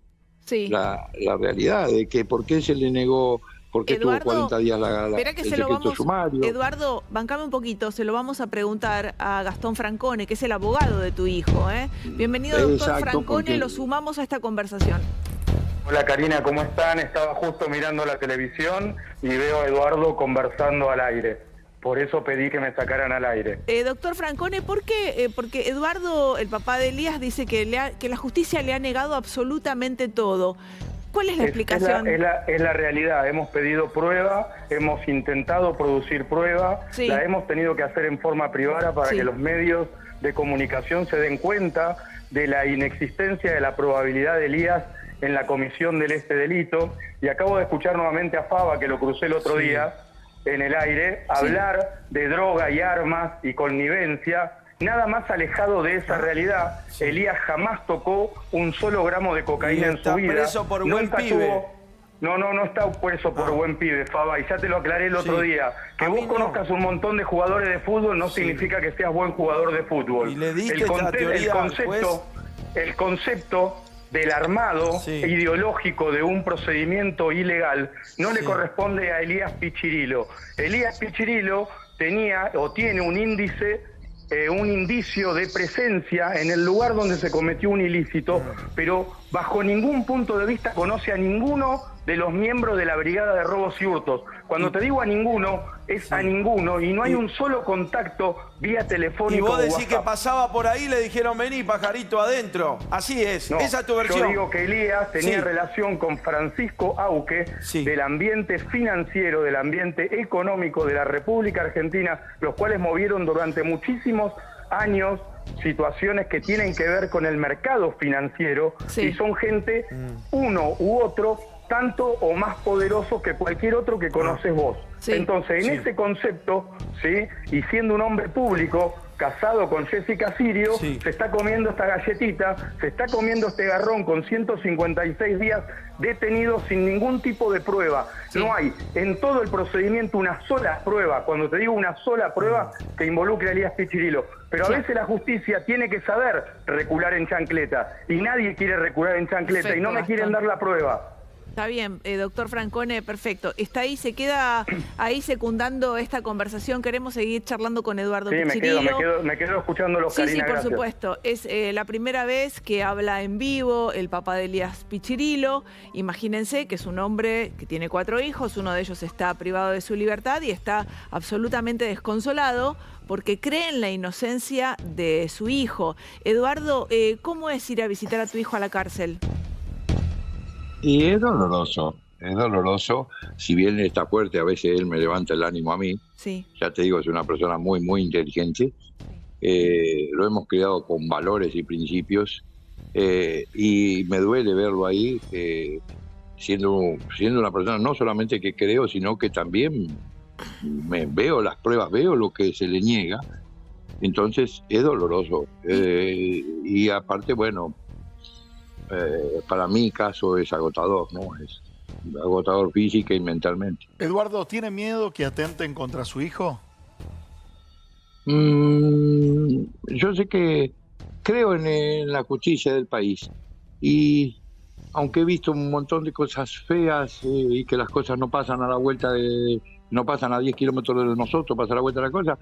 Sí. la realidad de que por qué se le negó, por qué Eduardo, tuvo 40 días Espera que el se lo secreto vamos. sumario. Eduardo, bancame un poquito, se lo vamos a preguntar a Gastón Francone, que es el abogado de tu hijo, ¿eh? Bienvenido, doctor Exacto, Francone, porque- lo sumamos a esta conversación. Hola Karina, ¿cómo están? Estaba justo mirando la televisión y veo a Eduardo conversando al aire. Por eso pedí que me sacaran al aire. Doctor Francone, ¿por qué? Porque Eduardo, el papá de Elías, dice que la justicia le ha negado absolutamente todo. ¿Cuál es la explicación? Es la realidad. Hemos pedido prueba, hemos intentado producir prueba, Sí. la hemos tenido que hacer en forma privada para Sí. que los medios de comunicación se den cuenta de la inexistencia de la probabilidad de Elías en la comisión de este delito. Y acabo de escuchar nuevamente a Faba, que lo crucé el otro día en el aire, hablar de droga y armas y connivencia. Nada más alejado de esa realidad. Elías jamás tocó un solo gramo de cocaína Y en está su vida. preso por buen Nunca pibe. No está preso por buen pibe, Faba, y ya te lo aclaré el otro Sí. día. Que A vos mí no. conozcas un montón de jugadores de fútbol no significa que seas buen jugador de fútbol. Y le diste el, esta teoría al juez. el concepto del armado Sí. ideológico de un procedimiento ilegal no le Sí. corresponde a Elías Pichirilo. Elías Pichirilo tenía o tiene un índice un indicio de presencia en el lugar donde se cometió un ilícito, pero bajo ningún punto de vista conoce a ninguno de los miembros de la Brigada de Robos y Hurtos. Cuando te digo a ninguno, es a ninguno, y no hay un solo contacto vía telefónico. Y vos decís WhatsApp. que pasaba por ahí y le dijeron, vení, pajarito, adentro. Así es, No, esa es tu versión. yo digo que Elías tenía Sí. relación con Francisco Auque, del ambiente financiero, del ambiente económico de la República Argentina, los cuales movieron durante muchísimos años situaciones que tienen que ver con el mercado financiero, y son gente, uno u otro, tanto o más poderosos que cualquier otro que conoces vos. Entonces, en ese concepto, ¿sí? Y siendo un hombre público, casado con Jessica Sirio, se está comiendo esta galletita, se está comiendo este garrón con 156 días detenido sin ningún tipo de prueba. No hay en todo el procedimiento una sola prueba, cuando te digo una sola prueba, que involucre a Elías Pichirilo. Pero a veces la justicia tiene que saber recular en chancleta, y nadie quiere recular en chancleta, Perfecto, y no me quieren Gastón. dar la prueba. Está bien, doctor Francone, perfecto. Está ahí, se queda ahí secundando esta conversación. Queremos seguir charlando con Eduardo Sí, Pichirilo. me quedo escuchándolo, Sí, Karina, por gracias. supuesto. Es la primera vez que habla en vivo el papá de Elías Pichirilo. Imagínense que es un hombre que tiene 4 hijos, uno de ellos está privado de su libertad y está absolutamente desconsolado porque cree en la inocencia de su hijo. Eduardo, ¿cómo es ir a visitar a tu hijo a la cárcel? Y es doloroso, si bien está fuerte, a veces él me levanta el ánimo a mí. Sí. Ya te digo, es una persona muy, muy inteligente. Lo hemos criado con valores y principios, y me duele verlo ahí, siendo una persona no solamente que creo, sino que también veo las pruebas, veo lo que se le niega. Entonces es doloroso. Y aparte, bueno, para mi caso es agotador, ¿no? Es agotador física y mentalmente. Eduardo, ¿tiene miedo que atenten contra su hijo? Yo sé que creo en la justicia del país, y aunque he visto un montón de cosas feas, y que las cosas no pasan a la vuelta no pasan a 10 kilómetros de nosotros, pasa a la vuelta de la cosa,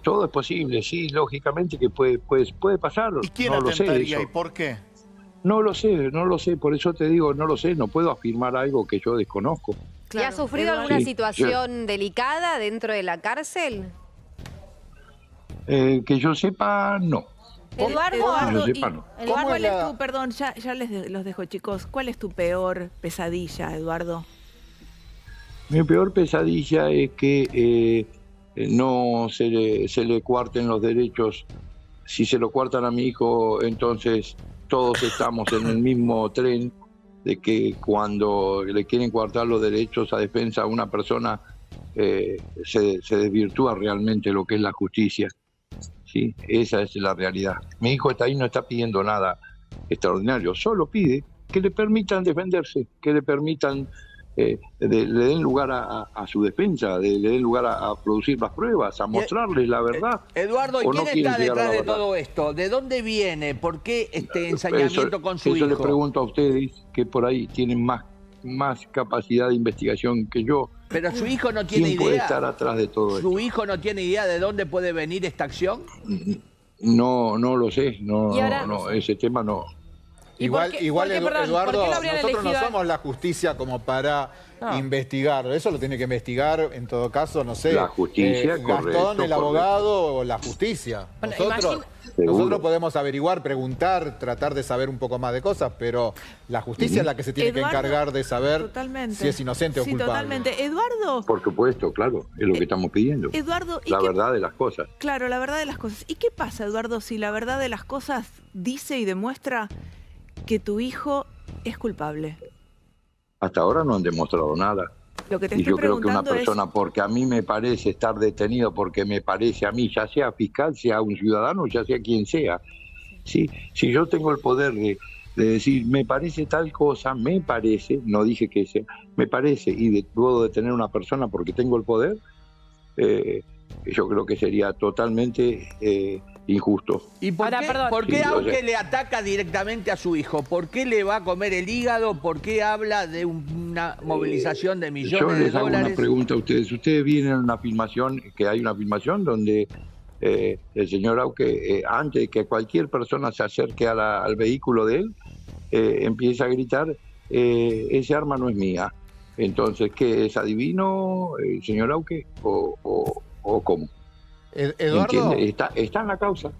todo es posible, sí, lógicamente que puede pasar. ¿Y quién no lo sé atentaría eso. y por qué? No lo sé, por eso te digo, no lo sé, no puedo afirmar algo que yo desconozco. ¿Y ha sufrido Eduardo. alguna Sí, situación delicada dentro de la cárcel? Que yo sepa, no. Eduardo, Que yo sepa, no. ¿cuál es tu, perdón, ya los dejo, chicos, ¿cuál es tu peor pesadilla, Eduardo? Mi peor pesadilla es que no se le cuarten los derechos. Si se lo cuartan a mi hijo, entonces todos estamos en el mismo tren, de que cuando le quieren coartar los derechos a defensa a una persona, se desvirtúa realmente lo que es la justicia. ¿Sí? Esa es la realidad. Mi hijo está ahí, no está pidiendo nada extraordinario, solo pide que le permitan defenderse, que le permitan, le den lugar a su defensa, le den lugar a producir las pruebas, a mostrarles la verdad. Eduardo, ¿y ¿O quién no quieren está llegar a detrás la de verdad? todo esto? ¿De dónde viene? ¿Por qué este ensañamiento con su eso hijo? les pregunto a ustedes, que por ahí tienen más capacidad de investigación que yo. Pero su hijo no tiene ¿Quién puede idea. estar atrás de todo esto? ¿Su hijo no tiene idea de dónde puede venir esta acción? No lo sé, Y ahora- no, ese tema no. ¿Y por qué, Eduardo, ¿por qué lo habrían nosotros no elegido? somos la justicia como para No. investigar. Eso lo tiene que investigar, en todo caso, no sé. La justicia, Gastón, correcto, el abogado, o la justicia. Bueno, Nosotros Seguro. podemos averiguar, preguntar, tratar de saber un poco más de cosas, pero la justicia es la que se tiene Eduardo, que encargar de saber totalmente. si es inocente o Sí, culpable. totalmente. Eduardo, Por supuesto, claro, es lo que estamos pidiendo. Eduardo, ¿y La qué- verdad de las cosas. Claro, la verdad de las cosas. ¿Y qué pasa, Eduardo, si la verdad de las cosas dice y demuestra que tu hijo es culpable? Hasta ahora no han demostrado nada. Lo que te Y estoy yo creo que una preguntando persona, porque a mí me parece estar detenido, porque me parece a mí, ya sea fiscal, sea un ciudadano, ya sea quien sea, ¿sí? Si yo tengo el poder de decir, me parece tal cosa, me parece, no dije que sea, me parece, y puedo detener a una persona porque tengo el poder, yo creo que sería totalmente injusto. ¿Y por Ahora, qué, perdón. por qué Sí, Auque oye. le ataca directamente a su hijo? ¿Por qué le va a comer el hígado? ¿Por qué habla de una movilización de Yo millones de les hago una dólares? pregunta a ustedes. Ustedes vienen a una filmación, que hay una filmación donde el señor Auque, antes de que cualquier persona se acerque al vehículo de él, empieza a gritar, ese arma no es mía. Entonces, ¿qué es? ¿Adivino, señor Auque? ¿O cómo? Eduardo. ¿Entiende? Está en la causa.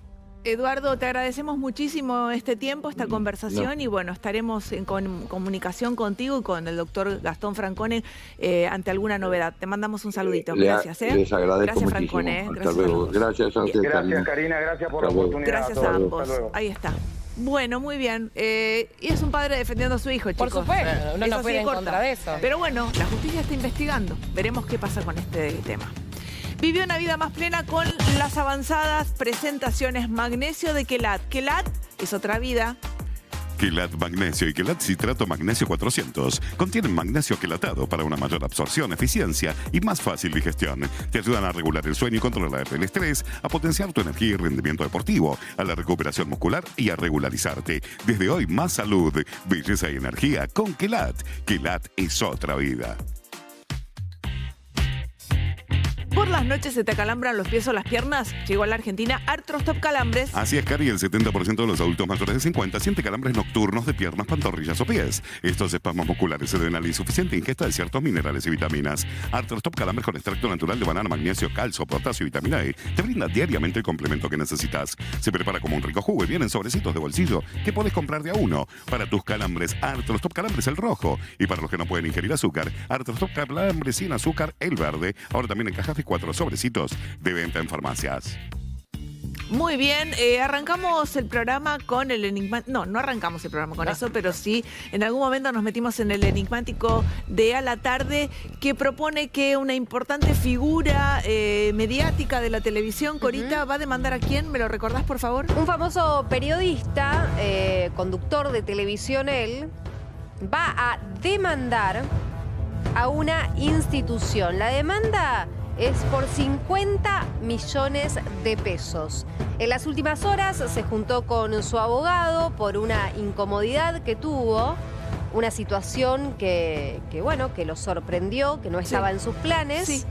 Eduardo, te agradecemos muchísimo este tiempo, esta conversación y bueno, estaremos en comunicación contigo y con el doctor Gastón Francone ante alguna novedad. Te mandamos un saludito. Gracias. Les agradezco Gracias, muchísimo. Francone. Hasta luego. Gracias a usted, Gracias, Karina, gracias por la oportunidad. Gracias a ambos. Ahí está. Bueno, muy bien. Y es un padre defendiendo a su hijo, chicos. Por supuesto, uno no puede ir en contra de eso. Pero bueno, la justicia está investigando. Veremos qué pasa con este tema. Vivió una vida más plena con las avanzadas presentaciones Magnesio de Quelat. Quelat es otra vida. Quelat Magnesio y Quelat Citrato Magnesio 400 contienen magnesio quelatado para una mayor absorción, eficiencia y más fácil digestión. Te ayudan a regular el sueño y controlar el estrés, a potenciar tu energía y rendimiento deportivo, a la recuperación muscular y a regularizarte. Desde hoy, más salud, belleza y energía con Quelat. Quelat es otra vida. Por las noches se te acalambran los pies o las piernas. Llegó a la Argentina Arthrostop Calambres. Así es, Cari, el 70% de los adultos mayores de 50 siente calambres nocturnos de piernas, pantorrillas o pies. Estos espasmos musculares se deben a la insuficiente ingesta de ciertos minerales y vitaminas. Arthrostop Calambres con extracto natural de banana, magnesio, calcio, potasio y vitamina E te brinda diariamente el complemento que necesitas. Se prepara como un rico jugo y viene en sobrecitos de bolsillo que puedes comprar de a uno. Para tus calambres, Arthrostop Calambres el rojo. Y para los que no pueden ingerir azúcar, Arthrostop Calambres sin azúcar el verde. Ahora también en cajas de 4 sobrecitos de venta en farmacias. Muy bien, arrancamos el programa con el enigmático. No arrancamos el programa con eso, pero sí, en algún momento nos metimos en el enigmático de A la Tarde, que propone que una importante figura mediática de la televisión, Corita, va a demandar a quién. ¿Me lo recordás, por favor? Un famoso periodista, conductor de televisión, él va a demandar a una institución. La demanda es por 50 millones de pesos. En las últimas horas se juntó con su abogado por una incomodidad que tuvo, una situación que lo sorprendió, que no estaba en sus planes. Sí.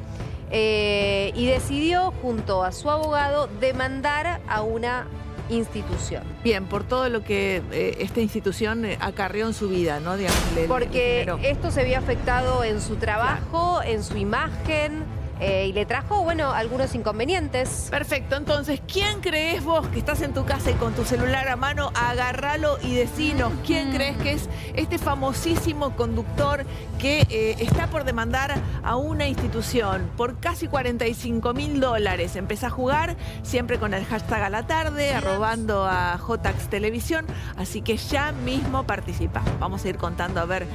Y decidió, junto a su abogado, demandar a una institución. Bien, por todo lo que esta institución acarreó en su vida, ¿no? Digamos, porque esto se vio afectado en su trabajo, en su imagen. Y le trajo, algunos inconvenientes. Perfecto, entonces, ¿quién crees vos que estás en tu casa y con tu celular a mano? Agárralo y decinos, ¿quién crees que es este famosísimo conductor que está por demandar a una institución por casi $45.000? Empezá a jugar siempre con el hashtag a la tarde, arrobando a JAX Televisión, así que ya mismo participa. Vamos a ir contando a ver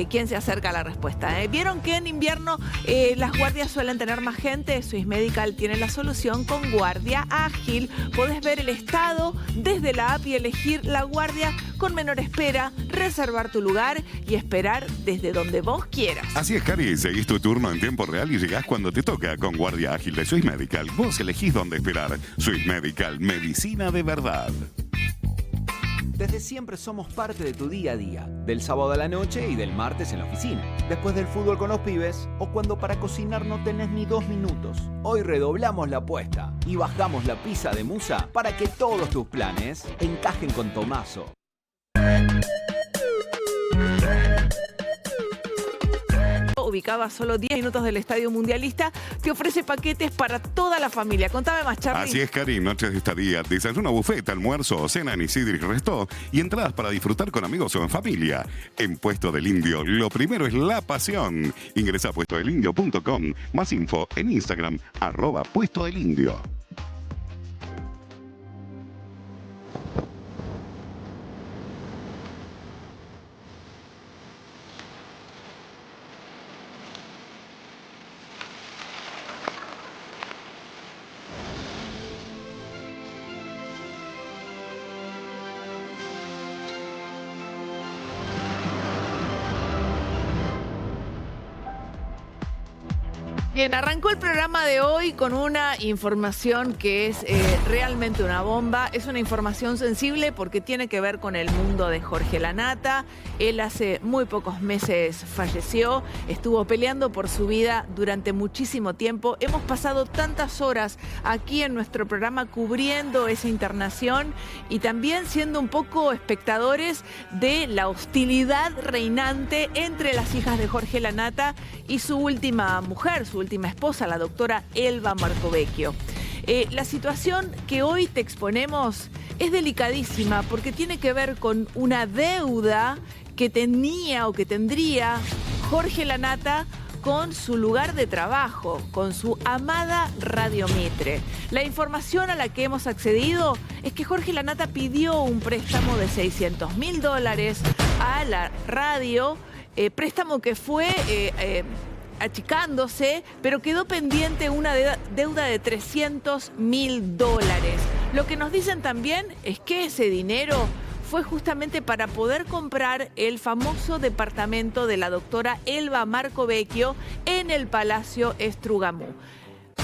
quién se acerca a la respuesta. ¿Vieron que en invierno las guardias suelen tener más gente? Swiss Medical tiene la solución con Guardia Ágil. Podés ver el estado desde la app y elegir la guardia con menor espera, reservar tu lugar y esperar desde donde vos quieras. Así es, Cari, seguís tu turno en tiempo real y llegás cuando te toca con Guardia Ágil de Swiss Medical. Vos elegís dónde esperar. Swiss Medical, medicina de verdad. Desde siempre somos parte de tu día a día, del sábado a la noche y del martes en la oficina, después del fútbol con los pibes o cuando para cocinar no tenés ni 2 minutos. Hoy redoblamos la apuesta y bajamos la pizza de Musa para que todos tus planes encajen con Tomaso. Ubicaba a solo 10 minutos del Estadio Mundialista, te ofrece paquetes para toda la familia. Contame más, Charly. Así es, Cari, noches de estadía, desayuno, buffet, almuerzo o cena en Isidro y Restó y entradas para disfrutar con amigos o en familia. En Puesto del Indio, lo primero es la pasión. Ingresa a puestodelindio.com. Más info en Instagram, @Puesto del Indio. Bien, arrancó el programa de hoy con una información que es realmente una bomba. Es una información sensible porque tiene que ver con el mundo de Jorge Lanata. Él hace muy pocos meses falleció, estuvo peleando por su vida durante muchísimo tiempo. Hemos pasado tantas horas aquí en nuestro programa cubriendo esa internación y también siendo un poco espectadores de la hostilidad reinante entre las hijas de Jorge Lanata y su última mujer, su última esposa, la doctora Elba Marcovecchio. La situación que hoy te exponemos es delicadísima porque tiene que ver con una deuda que tenía o que tendría Jorge Lanata con su lugar de trabajo, con su amada Radio Mitre. La información a la que hemos accedido es que Jorge Lanata pidió un préstamo de $600.000 a la radio, préstamo que fue achicándose, pero quedó pendiente una deuda de $300.000. Lo que nos dicen también es que ese dinero fue justamente para poder comprar el famoso departamento de la doctora Elba Marcovecchio en el Palacio Estrugamú.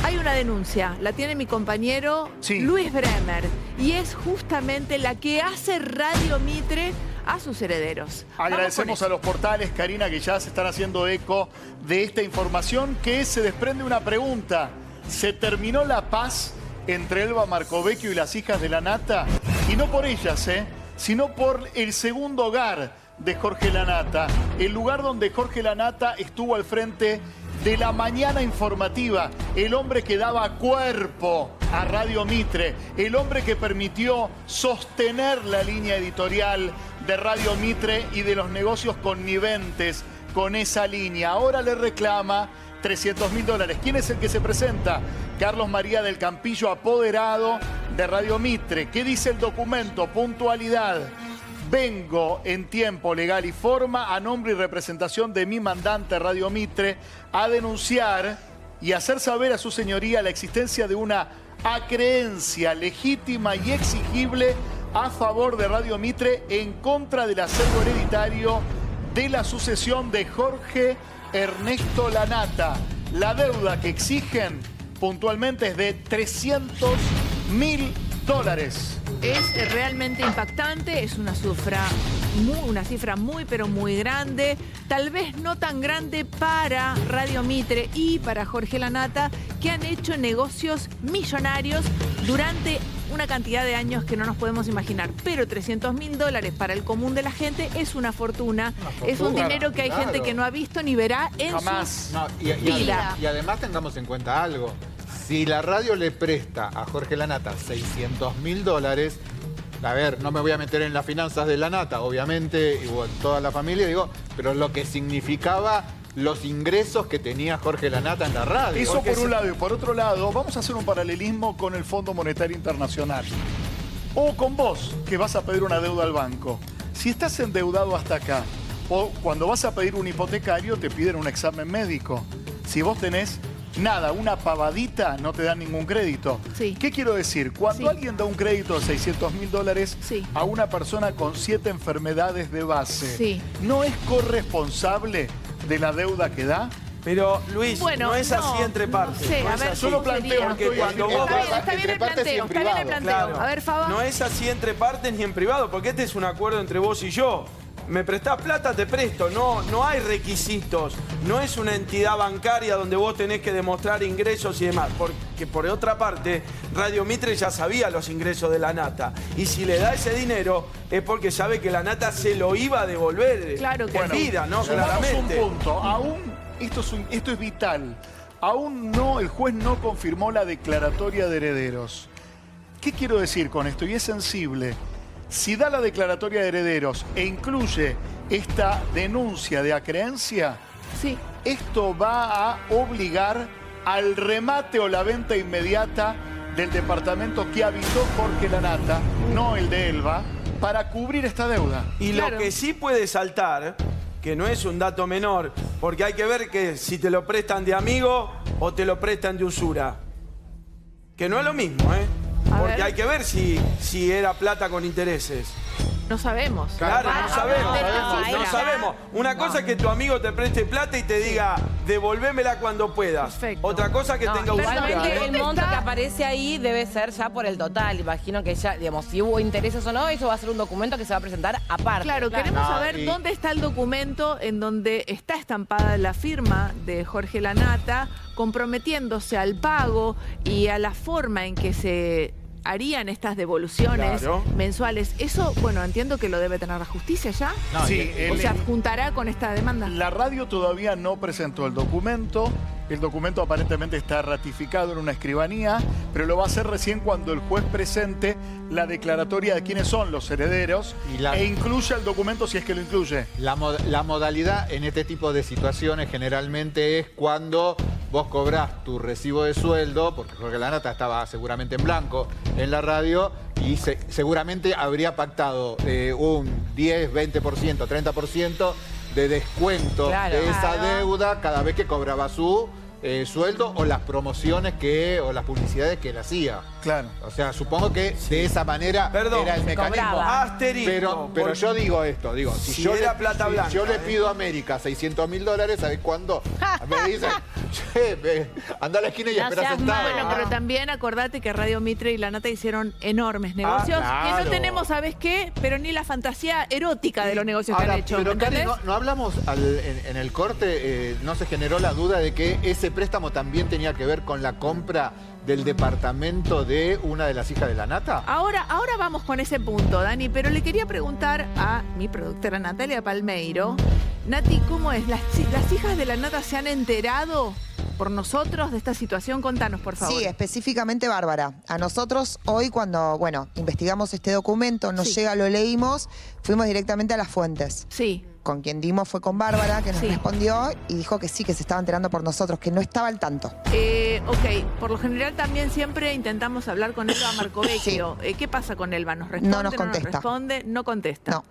Hay una denuncia, la tiene mi compañero Luis Bremer, y es justamente la que hace Radio Mitre a sus herederos. Agradecemos a los portales, Karina, que ya se están haciendo eco de esta información, que se desprende una pregunta. ¿Se terminó la paz entre Elba Marcovecchio y las hijas de Lanata? Y no por ellas, sino por el segundo hogar de Jorge Lanata, el lugar donde Jorge Lanata estuvo al frente de la mañana informativa, el hombre que daba cuerpo a Radio Mitre, el hombre que permitió sostener la línea editorial de Radio Mitre y de los negocios conniventes con esa línea. Ahora le reclama $300.000. ¿Quién es el que se presenta? Carlos María del Campillo, apoderado de Radio Mitre. ¿Qué dice el documento? Puntualidad. Vengo en tiempo, legal y forma, a nombre y representación de mi mandante Radio Mitre, a denunciar y hacer saber a su señoría la existencia de una acreencia legítima y exigible a favor de Radio Mitre en contra del acervo hereditario de la sucesión de Jorge Ernesto Lanata. La deuda que exigen puntualmente es de $300.000. Es realmente impactante, es una cifra muy pero muy grande, tal vez no tan grande para Radio Mitre y para Jorge Lanata, que han hecho negocios millonarios durante una cantidad de años que no nos podemos imaginar. Pero $300.000 para el común de la gente es una fortuna. Es un dinero que hay gente que no ha visto ni verá en su vida. Y además tengamos en cuenta algo. Si la radio le presta a Jorge Lanata $600.000, a ver, no me voy a meter en las finanzas de Lanata, obviamente, y bueno, toda la familia, digo, pero lo que significaba los ingresos que tenía Jorge Lanata en la radio. Eso por un lado. Y por otro lado, vamos a hacer un paralelismo con el Fondo Monetario Internacional. O con vos, que vas a pedir una deuda al banco. Si estás endeudado hasta acá, o cuando vas a pedir un hipotecario, te piden un examen médico. Si vos tenés nada, una pavadita, no te dan ningún crédito. Sí. ¿Qué quiero decir? Cuando alguien da un crédito de $600.000 a una persona con 7 enfermedades de base, ¿no es corresponsable de la deuda que da? Pero, Luis, bueno, no es así entre partes. No sé, no a es ver, así. Yo lo planteo porque cuando vos está bien el planteo, está bien el planteo. Claro. A ver, Faba. No es así entre partes ni en privado, porque este es un acuerdo entre vos y yo. Me prestás plata, te presto. No hay requisitos. No es una entidad bancaria donde vos tenés que demostrar ingresos y demás. Porque por otra parte, Radio Mitre ya sabía los ingresos de Lanata. Y si le da ese dinero es porque sabe que Lanata se lo iba a devolver. Claro que en vida, ¿no? Sumamos Claramente. un punto. Aún, esto es vital. Aún no, el juez no confirmó la declaratoria de herederos. ¿Qué quiero decir con esto? Y es sensible. Si da la declaratoria de herederos e incluye esta denuncia de acreencia, esto va a obligar al remate o la venta inmediata del departamento que habitó Jorge Lanata, no el de Elba, para cubrir esta deuda. Y lo que sí puede saltar, que no es un dato menor, porque hay que ver que si te lo prestan de amigo o te lo prestan de usura. Que no es lo mismo, ¿eh? Porque ver. hay que ver si era plata con intereses. No sabemos. Claro, no sabemos. Una cosa es que tu amigo te preste plata y te diga, devolvémela cuando puedas. Perfecto. Otra cosa que tenga Igualmente usura. el monto que aparece ahí debe ser ya por el total. Imagino que ya, digamos, si hubo intereses o no, eso va a ser un documento que se va a presentar aparte. Claro, queremos saber dónde está el documento en donde está estampada la firma de Jorge Lanata, comprometiéndose al pago y a la forma en que se harían estas devoluciones mensuales. Eso, bueno, entiendo que lo debe tener la justicia ya. No, sí, ¿O se adjuntará con esta demanda? La radio todavía no presentó el documento. El documento aparentemente está ratificado en una escribanía, pero lo va a hacer recién cuando el juez presente la declaratoria de quiénes son los herederos e incluya el documento si es que lo incluye. La modalidad en este tipo de situaciones generalmente es cuando vos cobrás tu recibo de sueldo, porque Jorge Lanata estaba seguramente en blanco en la radio y seguramente habría pactado un 10, 20%, 30% de descuento de esa deuda cada vez que cobraba su sueldo o las promociones o las publicidades que él hacía. Claro. O sea, supongo que de esa manera era el mecanismo. Pero yo digo esto, si yo era plata blanca, yo le pido a América $600.000, ¿sabés cuándo? Me dicen, che, anda a la esquina y espera sentado. Bueno, pero también acordate que Radio Mitre y Lanata hicieron enormes negocios que no tenemos, ¿sabes qué? Pero ni la fantasía erótica de los negocios que han hecho. Pero Karen, no hablamos en el corte, no se generó la duda de que ese préstamo también tenía que ver con la compra del departamento de una de las hijas de Lanata. Ahora vamos con ese punto, Dani, pero le quería preguntar a mi productora Natalia Palmeiro. Nati, ¿cómo es? ¿Las hijas de Lanata se han enterado por nosotros de esta situación? Contanos, por favor. Sí, específicamente Bárbara. A nosotros hoy cuando, investigamos este documento, nos llega, lo leímos, fuimos directamente a las fuentes. Sí. Con quien dimos fue con Bárbara, que nos respondió y dijo que sí, que se estaba enterando por nosotros, que no estaba al tanto. Ok, por lo general también siempre intentamos hablar con Elba Marcovecchio. ¿Qué pasa con Elba? ¿Nos responde? No nos contesta. ¿No nos responde? No contesta. No.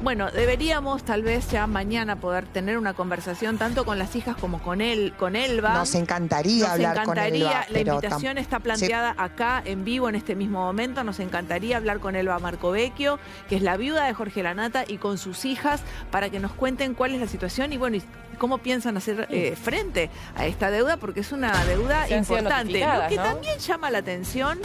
Bueno, deberíamos tal vez ya mañana poder tener una conversación tanto con las hijas como con Elba. Nos encantaría hablar con Elba. La invitación está planteada acá en vivo en este mismo momento. Nos encantaría hablar con Elba Marcovecchio, que es la viuda de Jorge Lanata, y con sus hijas para que nos cuenten cuál es la situación y bueno, y cómo piensan hacer frente a esta deuda, porque es una deuda importante. Lo que también llama la atención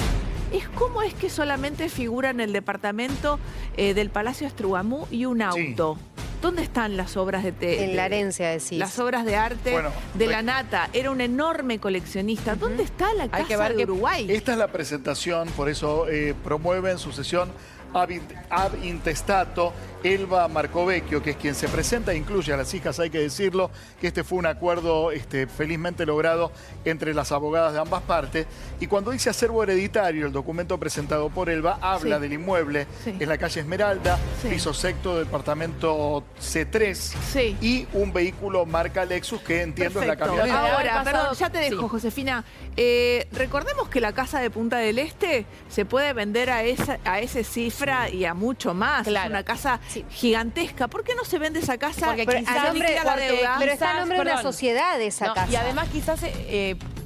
es cómo es que solamente figura en el departamento del Palacio Astrogamú y un auto. ¿Dónde están las obras de en la herencia, decís? Las obras de arte de Lanata. Era un enorme coleccionista. ¿Dónde está la Casa de Uruguay? Esta es la presentación, por eso promueve en su sesión ab intestato Elba Marcovecchio, que es quien se presenta, incluye a las hijas, hay que decirlo, que este fue un acuerdo felizmente logrado entre las abogadas de ambas partes. Y cuando dice acervo hereditario, el documento presentado por Elba habla del inmueble, es la calle Esmeralda, piso sexto, departamento C3, y un vehículo marca Lexus que entiendo es la camioneta. Ahora, perdón, ya te dejo, Josefina. Recordemos que la casa de Punta del Este se puede vender a esa cifra y a mucho más. Es una casa gigantesca. ¿Por qué no se vende esa casa? Porque pero está a nombre de una sociedad esa casa. Y además quizás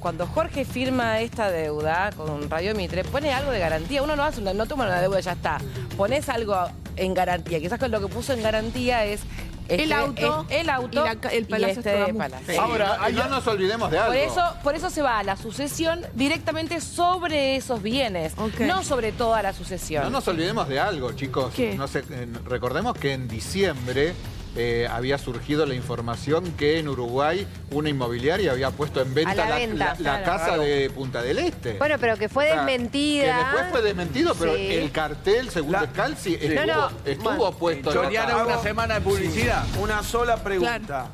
cuando Jorge firma esta deuda con Radio Mitre, pone algo de garantía. Uno no hace no toma una deuda y ya está. Pones algo en garantía. Quizás con lo que puso en garantía es el auto y el Palacio Astrogamú. Ahora, no nos olvidemos de algo. Por eso se va a la sucesión directamente sobre esos bienes, no sobre toda la sucesión. No nos olvidemos de algo, chicos. No sé, recordemos que en diciembre había surgido la información que en Uruguay una inmobiliaria había puesto en venta la casa de Punta del Este. Bueno, pero que fue desmentida. Que después fue desmentido, pero el cartel, según Descalzi, estuvo puesto. Chorearon una semana de publicidad. Una sola pregunta.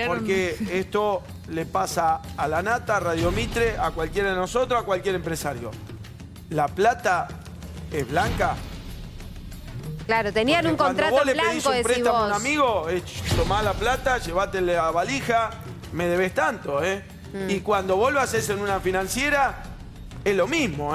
Porque esto le pasa a Lanata, a Radio Mitre, a cualquiera de nosotros, a cualquier empresario. ¿La plata es blanca? Claro, tenían un contrato en blanco, decís vos. Cuando vos le pedís un préstamo a un amigo, tomá la plata, llevátele la valija, me debes tanto, Y cuando vos lo haces en una financiera, es lo mismo,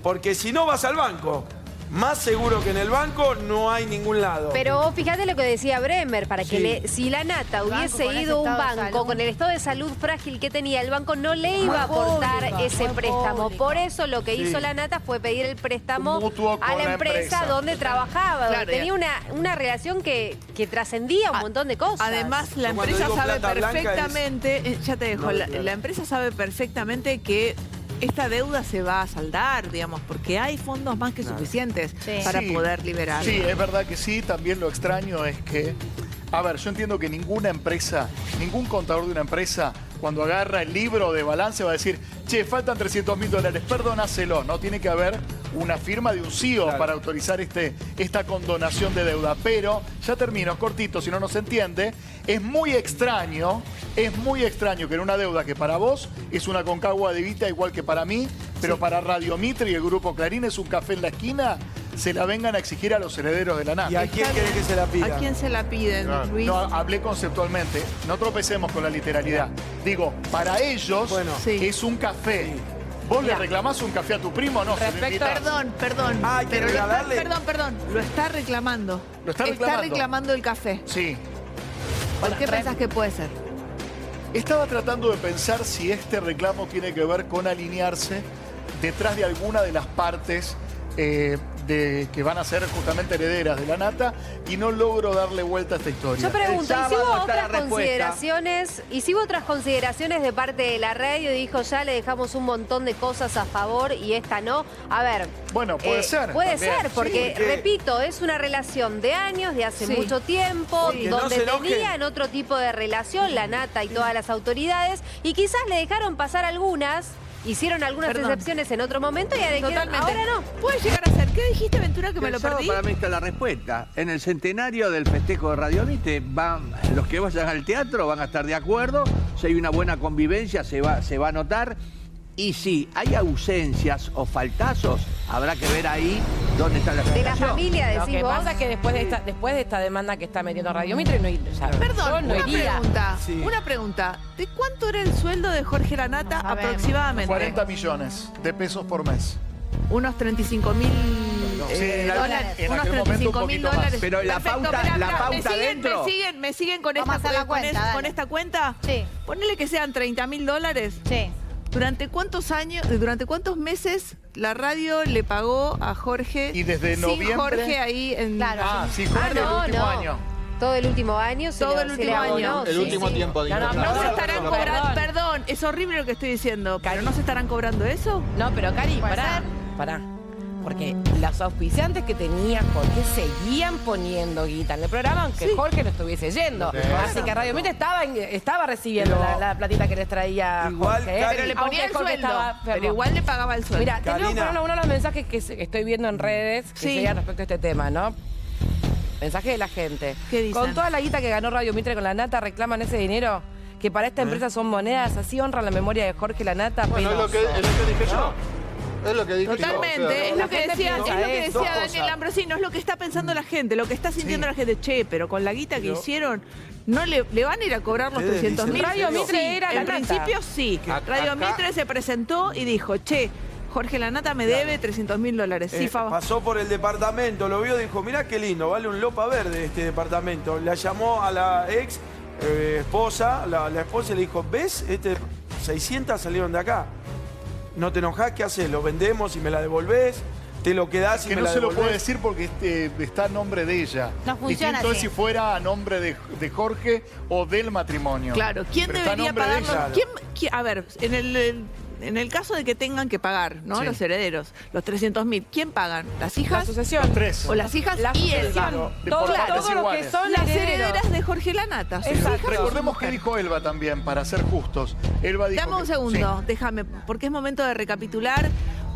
Porque si no vas al banco más seguro que en el banco no hay ningún lado. Pero fíjate lo que decía Bremer, para que si la Nata hubiese ido a un banco con el estado de salud frágil que tenía, el banco no le iba a aportar ese préstamo. Por eso lo que hizo la Nata fue pedir el préstamo a la empresa donde trabajaba. Claro, tenía una relación que trascendía un montón de cosas. Además, la empresa sabe perfectamente, ya te dejo, la empresa sabe perfectamente que esta deuda se va a saldar, digamos, porque hay fondos más que suficientes para poder liberar. Sí, es verdad que sí. También lo extraño es que, a ver, yo entiendo que ninguna empresa, ningún contador de una empresa, cuando agarra el libro de balance va a decir, che, faltan $300.000, perdonáselo. No tiene que haber una firma de un CEO para autorizar esta condonación de deuda. Pero, ya termino, cortito, si no se entiende, es muy extraño que en una deuda que para vos es una concagua de Evita igual que para mí, pero para Radio Mitre y el Grupo Clarín es un café en la esquina, se la vengan a exigir a los herederos de la Nata. ¿Y a quién querés que se la pida? ¿A quién se la piden, Luis? No, hablé conceptualmente. No tropecemos con la literalidad. Digo, para ellos es un café. ¿Vos le reclamás un café a tu primo o no? Perdón. Pero perdón. Lo está reclamando. ¿Lo está reclamando? Está reclamando el café. Sí. ¿Por qué pensás que puede ser? Estaba tratando de pensar si este reclamo tiene que ver con alinearse detrás de alguna de las partes que van a ser justamente herederas de la Nata y no logro darle vuelta a esta historia. Yo pregunto, ¿y si hubo otras consideraciones? ¿Y si hubo otras consideraciones de parte de la radio? Dijo, ya le dejamos un montón de cosas a favor y esta no. A ver. Bueno, puede ser. Puede ser, porque, repito, es una relación de años, de hace mucho tiempo, donde tenían otro tipo de relación, la Nata y todas las autoridades, y quizás le dejaron pasar algunas. Hicieron algunas excepciones en otro momento y ahora no. Puede llegar a ser. ¿Qué dijiste, Ventura, que me lo perdí? Para mí está la respuesta. En el centenario del festejo de Radio Mitre, los que vayan al teatro van a estar de acuerdo. Si hay una buena convivencia, se va a notar. Y si hay ausencias o faltazos, habrá que ver ahí dónde está la de la familia, decís vos. Lo que vos. pasa es que después de esta demanda que está metiendo Radio Mitre, Perdón, una pregunta. ¿De cuánto era el sueldo de Jorge Lanata aproximadamente? 40 millones de pesos por mes. Unos 35.000 dólares. Unos 35.000 dólares. Pero la pauta dentro. ¿Me siguen con esta cuenta? Sí. Ponele que sean $30.000. Sí. ¿Durante cuántos meses la radio le pagó a Jorge? Y desde noviembre. Jorge ahí en. Claro. Sí, Jorge el último año. Todo el último año. El último tiempo de No se estarán cobrando. Perdón, es horrible lo que estoy diciendo. ¿Pero no se estarán cobrando eso? No, pero Cari, pará. Porque los auspiciantes que tenía Jorge seguían poniendo guita en el programa, aunque Jorge no estuviese yendo. Así que Radio Mitre estaba recibiendo la platita que les traía Jorge. Pero le ponía el sueldo. Pero igual le pagaba el sueldo. Mira, tenemos uno de los mensajes que estoy viendo en redes que sería respecto a este tema, ¿no? Mensaje de la gente. ¿Qué dicen? Con toda la guita que ganó Radio Mitre con la Nata, reclaman ese dinero, que para esta empresa son monedas, así honran la memoria de Jorge Lanata. Bueno, es lo que dije yo. Es lo que dije Totalmente, es lo que decía Daniel Ambrosino, es lo que está pensando la gente, lo que está sintiendo la gente. Che, pero con la guita que hicieron, no le van a ir a cobrar los 300.000. Radio Mitre era la en Nata. Principio sí. Radio Mitre se presentó y dijo, che, Jorge Lanata me debe $300.000. Sí, Faba. Pasó por el departamento, lo vio y dijo, mirá qué lindo, vale un lopa verde este departamento. La llamó a la ex esposa, la esposa le dijo, ¿ves? 600 salieron de acá. No te enojás, ¿qué haces? ¿Lo vendemos y me la devolvés? ¿Te lo quedás y me la devolvés? Que no se lo puede decir porque está a nombre de ella. No funciona Distinto así. es si fuera a nombre de Jorge o del matrimonio. Claro, ¿quién Pero debería está a nombre de pagarlo? ella. A ver, en el caso de que tengan que pagar, ¿no? Los herederos, los 300.000, ¿quién pagan? ¿Las hijas? La sucesión. Los tres. ¿O las hijas La y sucesión. Elba? Todo lo que son Las herederos. herederas de Jorge Lanata. sus hijas o su Recordemos mujer. que dijo Elba también, para ser justos. Elba dijo Dame un segundo, déjame, porque es momento de recapitular.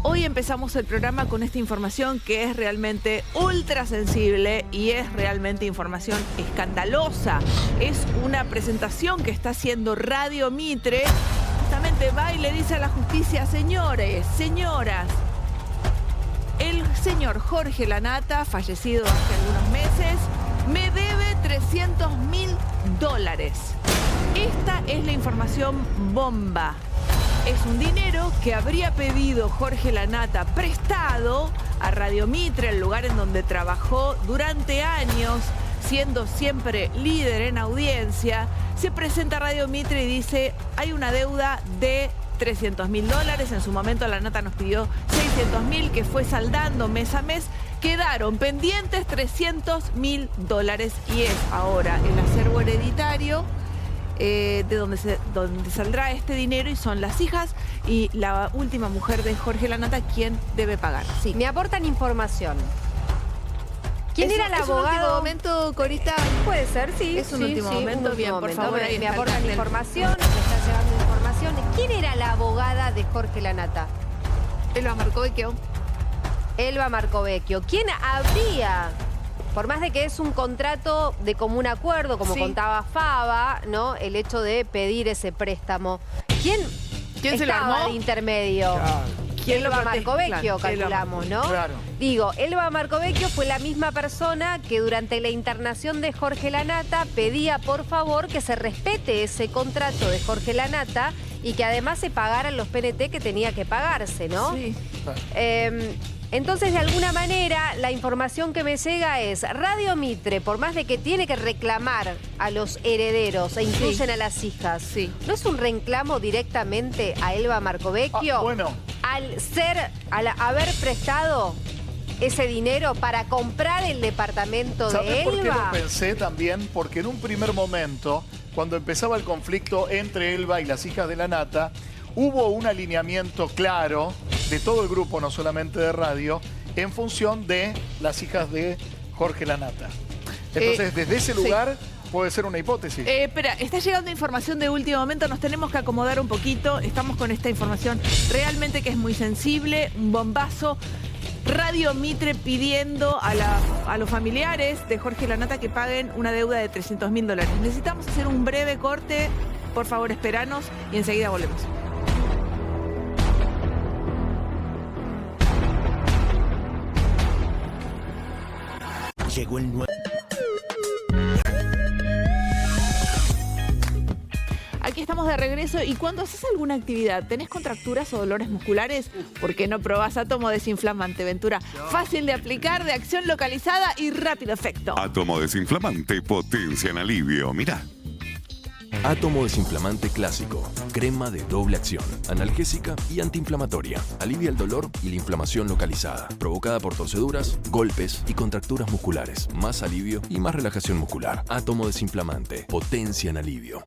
Hoy empezamos el programa con esta información que es realmente ultra sensible y es realmente información escandalosa. Es una presentación que está haciendo Radio Mitre. Justamente va y le dice a la justicia, señores, señoras, el señor Jorge Lanata, fallecido hace algunos meses, me debe $300.000. Esta es la información bomba. Es un dinero que habría pedido Jorge Lanata prestado a Radio Mitre, el lugar en donde trabajó durante años, siendo siempre líder en audiencia. Se presenta a Radio Mitre y dice, hay una deuda de $300.000. En su momento la nata nos pidió $600.000, que fue saldando mes a mes. Quedaron pendientes $300.000 y es ahora el acervo hereditario de donde saldrá este dinero, y son las hijas y la última mujer de Jorge Lanata quien debe pagar. Sí. Me aportan información. ¿Quién era el abogado? ¿Es un último momento, Corita? Puede ser, sí. Es un último momento. un último Bien, por momento. favor, ahí me está el aportan cartel. información, me están llevando información. ¿Quién era la abogada de Jorge Lanata? Elba Marcovecchio. Elba Marcovecchio. ¿Quién habría, por más de que es un contrato de común acuerdo, como Sí. contaba Faba, ¿no? El hecho de pedir ese préstamo. ¿Quién se lo estaba armó? de intermedio? ¿Quién lo Elba protege? Marcovecchio, Claro, Elba calculamos, ¿no? Claro. Digo, Elba Marcovecchio fue la misma persona que durante la internación de Jorge Lanata pedía por favor que se respete ese contrato de Jorge Lanata y que además se pagaran los PNT que tenía que pagarse, ¿no? Sí. Entonces, de alguna manera, la información que me llega es Radio Mitre, por más de que tiene que reclamar a los herederos e incluyen a las hijas, Sí. ¿no es un reclamo directamente a Elba Marcovecchio? Bueno. Al haber prestado ese dinero para comprar el departamento de ¿Sabes por qué Elba? lo pensé también? Porque en un primer momento, cuando empezaba el conflicto entre Elba y las hijas de la nata, hubo un alineamiento claro de todo el grupo, no solamente de radio, en función de las hijas de Jorge Lanata. Entonces, desde ese lugar puede ser una hipótesis. Espera, está llegando información de último momento, nos tenemos que acomodar un poquito. Estamos con esta información realmente que es muy sensible, un bombazo. Radio Mitre pidiendo a los familiares de Jorge Lanata que paguen una deuda de $300.000. Necesitamos hacer un breve corte, por favor esperanos y enseguida volvemos. Llegó el nuevo. Aquí estamos de regreso y cuando haces alguna actividad, ¿tenés contracturas o dolores musculares? ¿Por qué no probás Átomo Desinflamante, Ventura? Fácil de aplicar, de acción localizada y rápido efecto. Átomo desinflamante, potencia en alivio. Mira. Átomo desinflamante clásico. Crema de doble acción. Analgésica y antiinflamatoria. Alivia el dolor y la inflamación localizada. Provocada por torceduras, golpes y contracturas musculares. Más alivio y más relajación muscular. Átomo desinflamante. Potencia en alivio.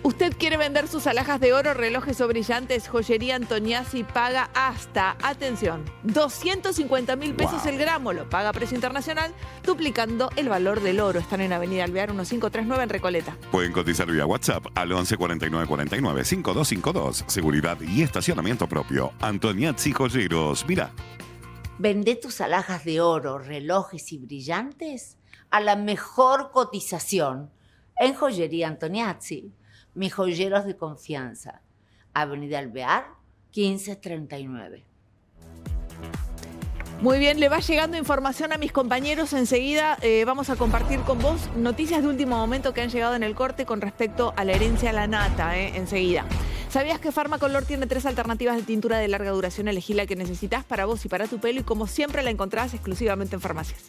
¿Usted quiere vender sus alhajas de oro, relojes o brillantes? Joyería Antoniazzi paga hasta, atención, $250.000 Wow. el gramo. Lo paga a precio internacional, duplicando el valor del oro. Están en Avenida Alvear 1539 en Recoleta. Pueden cotizar vía WhatsApp al 11 49 49 5252. Seguridad y estacionamiento propio. Antoniazzi Joyeros. Mira. Vende tus alhajas de oro, relojes y brillantes a la mejor cotización en Joyería Antoniazzi. Mis joyeros de confianza. Avenida Alvear 1539. Muy bien, le va llegando información a mis compañeros. Enseguida vamos a compartir con vos noticias de último momento que han llegado en el corte con respecto a la herencia Lanata. Enseguida. ¿Sabías que Farmacolor tiene 3 alternativas de tintura de larga duración? Elegí la que necesitas para vos y para tu pelo y como siempre la encontrás exclusivamente en farmacias.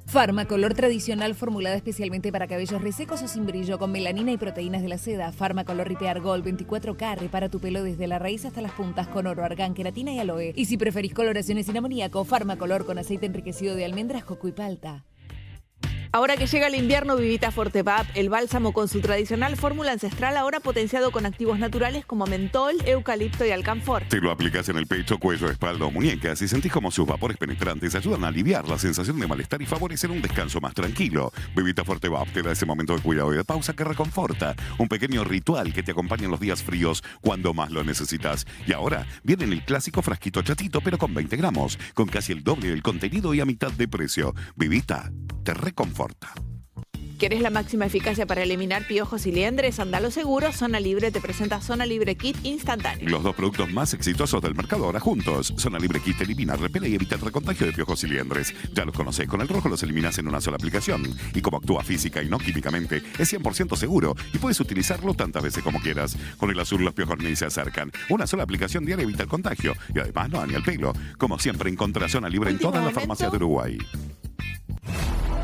Farmacolor tradicional formulada especialmente para cabellos resecos o sin brillo con melanina y proteínas de la seda. Farmacolor Repair Gold 24K repara tu pelo desde la raíz hasta las puntas con oro, argán, queratina y aloe. Y si preferís coloraciones sin amoníaco, Farmacolor con aceite enriquecido de almendras, coco y palta. Ahora que llega el invierno, Vivita Forte Pap, el bálsamo con su tradicional fórmula ancestral, ahora potenciado con activos naturales como mentol, eucalipto y alcanfor. Te lo aplicas en el pecho, cuello, espalda o muñecas y sentís como sus vapores penetrantes ayudan a aliviar la sensación de malestar y favorecer un descanso más tranquilo. Vivita Forte Pap te da ese momento de cuidado y de pausa que reconforta. Un pequeño ritual que te acompaña en los días fríos cuando más lo necesitas. Y ahora viene en el clásico frasquito chatito, pero con 20 gramos, con casi el doble del contenido y a mitad de precio. Vivita te reconforta. ¿Querés la máxima eficacia para eliminar piojos y liendres? Andalo seguro. Zona Libre te presenta Zona Libre Kit instantáneo. Los dos productos más exitosos del mercado ahora juntos. Zona Libre Kit elimina, repele y evita el recontagio de piojos y liendres. Ya los conocés, con el rojo los eliminas en una sola aplicación. Y como actúa física y no químicamente, es 100% seguro y puedes utilizarlo tantas veces como quieras. Con el azul los piojos ni se acercan. Una sola aplicación diaria evita el contagio y además no daña el pelo. Como siempre, encontrá Zona Libre en todas las farmacias de Uruguay.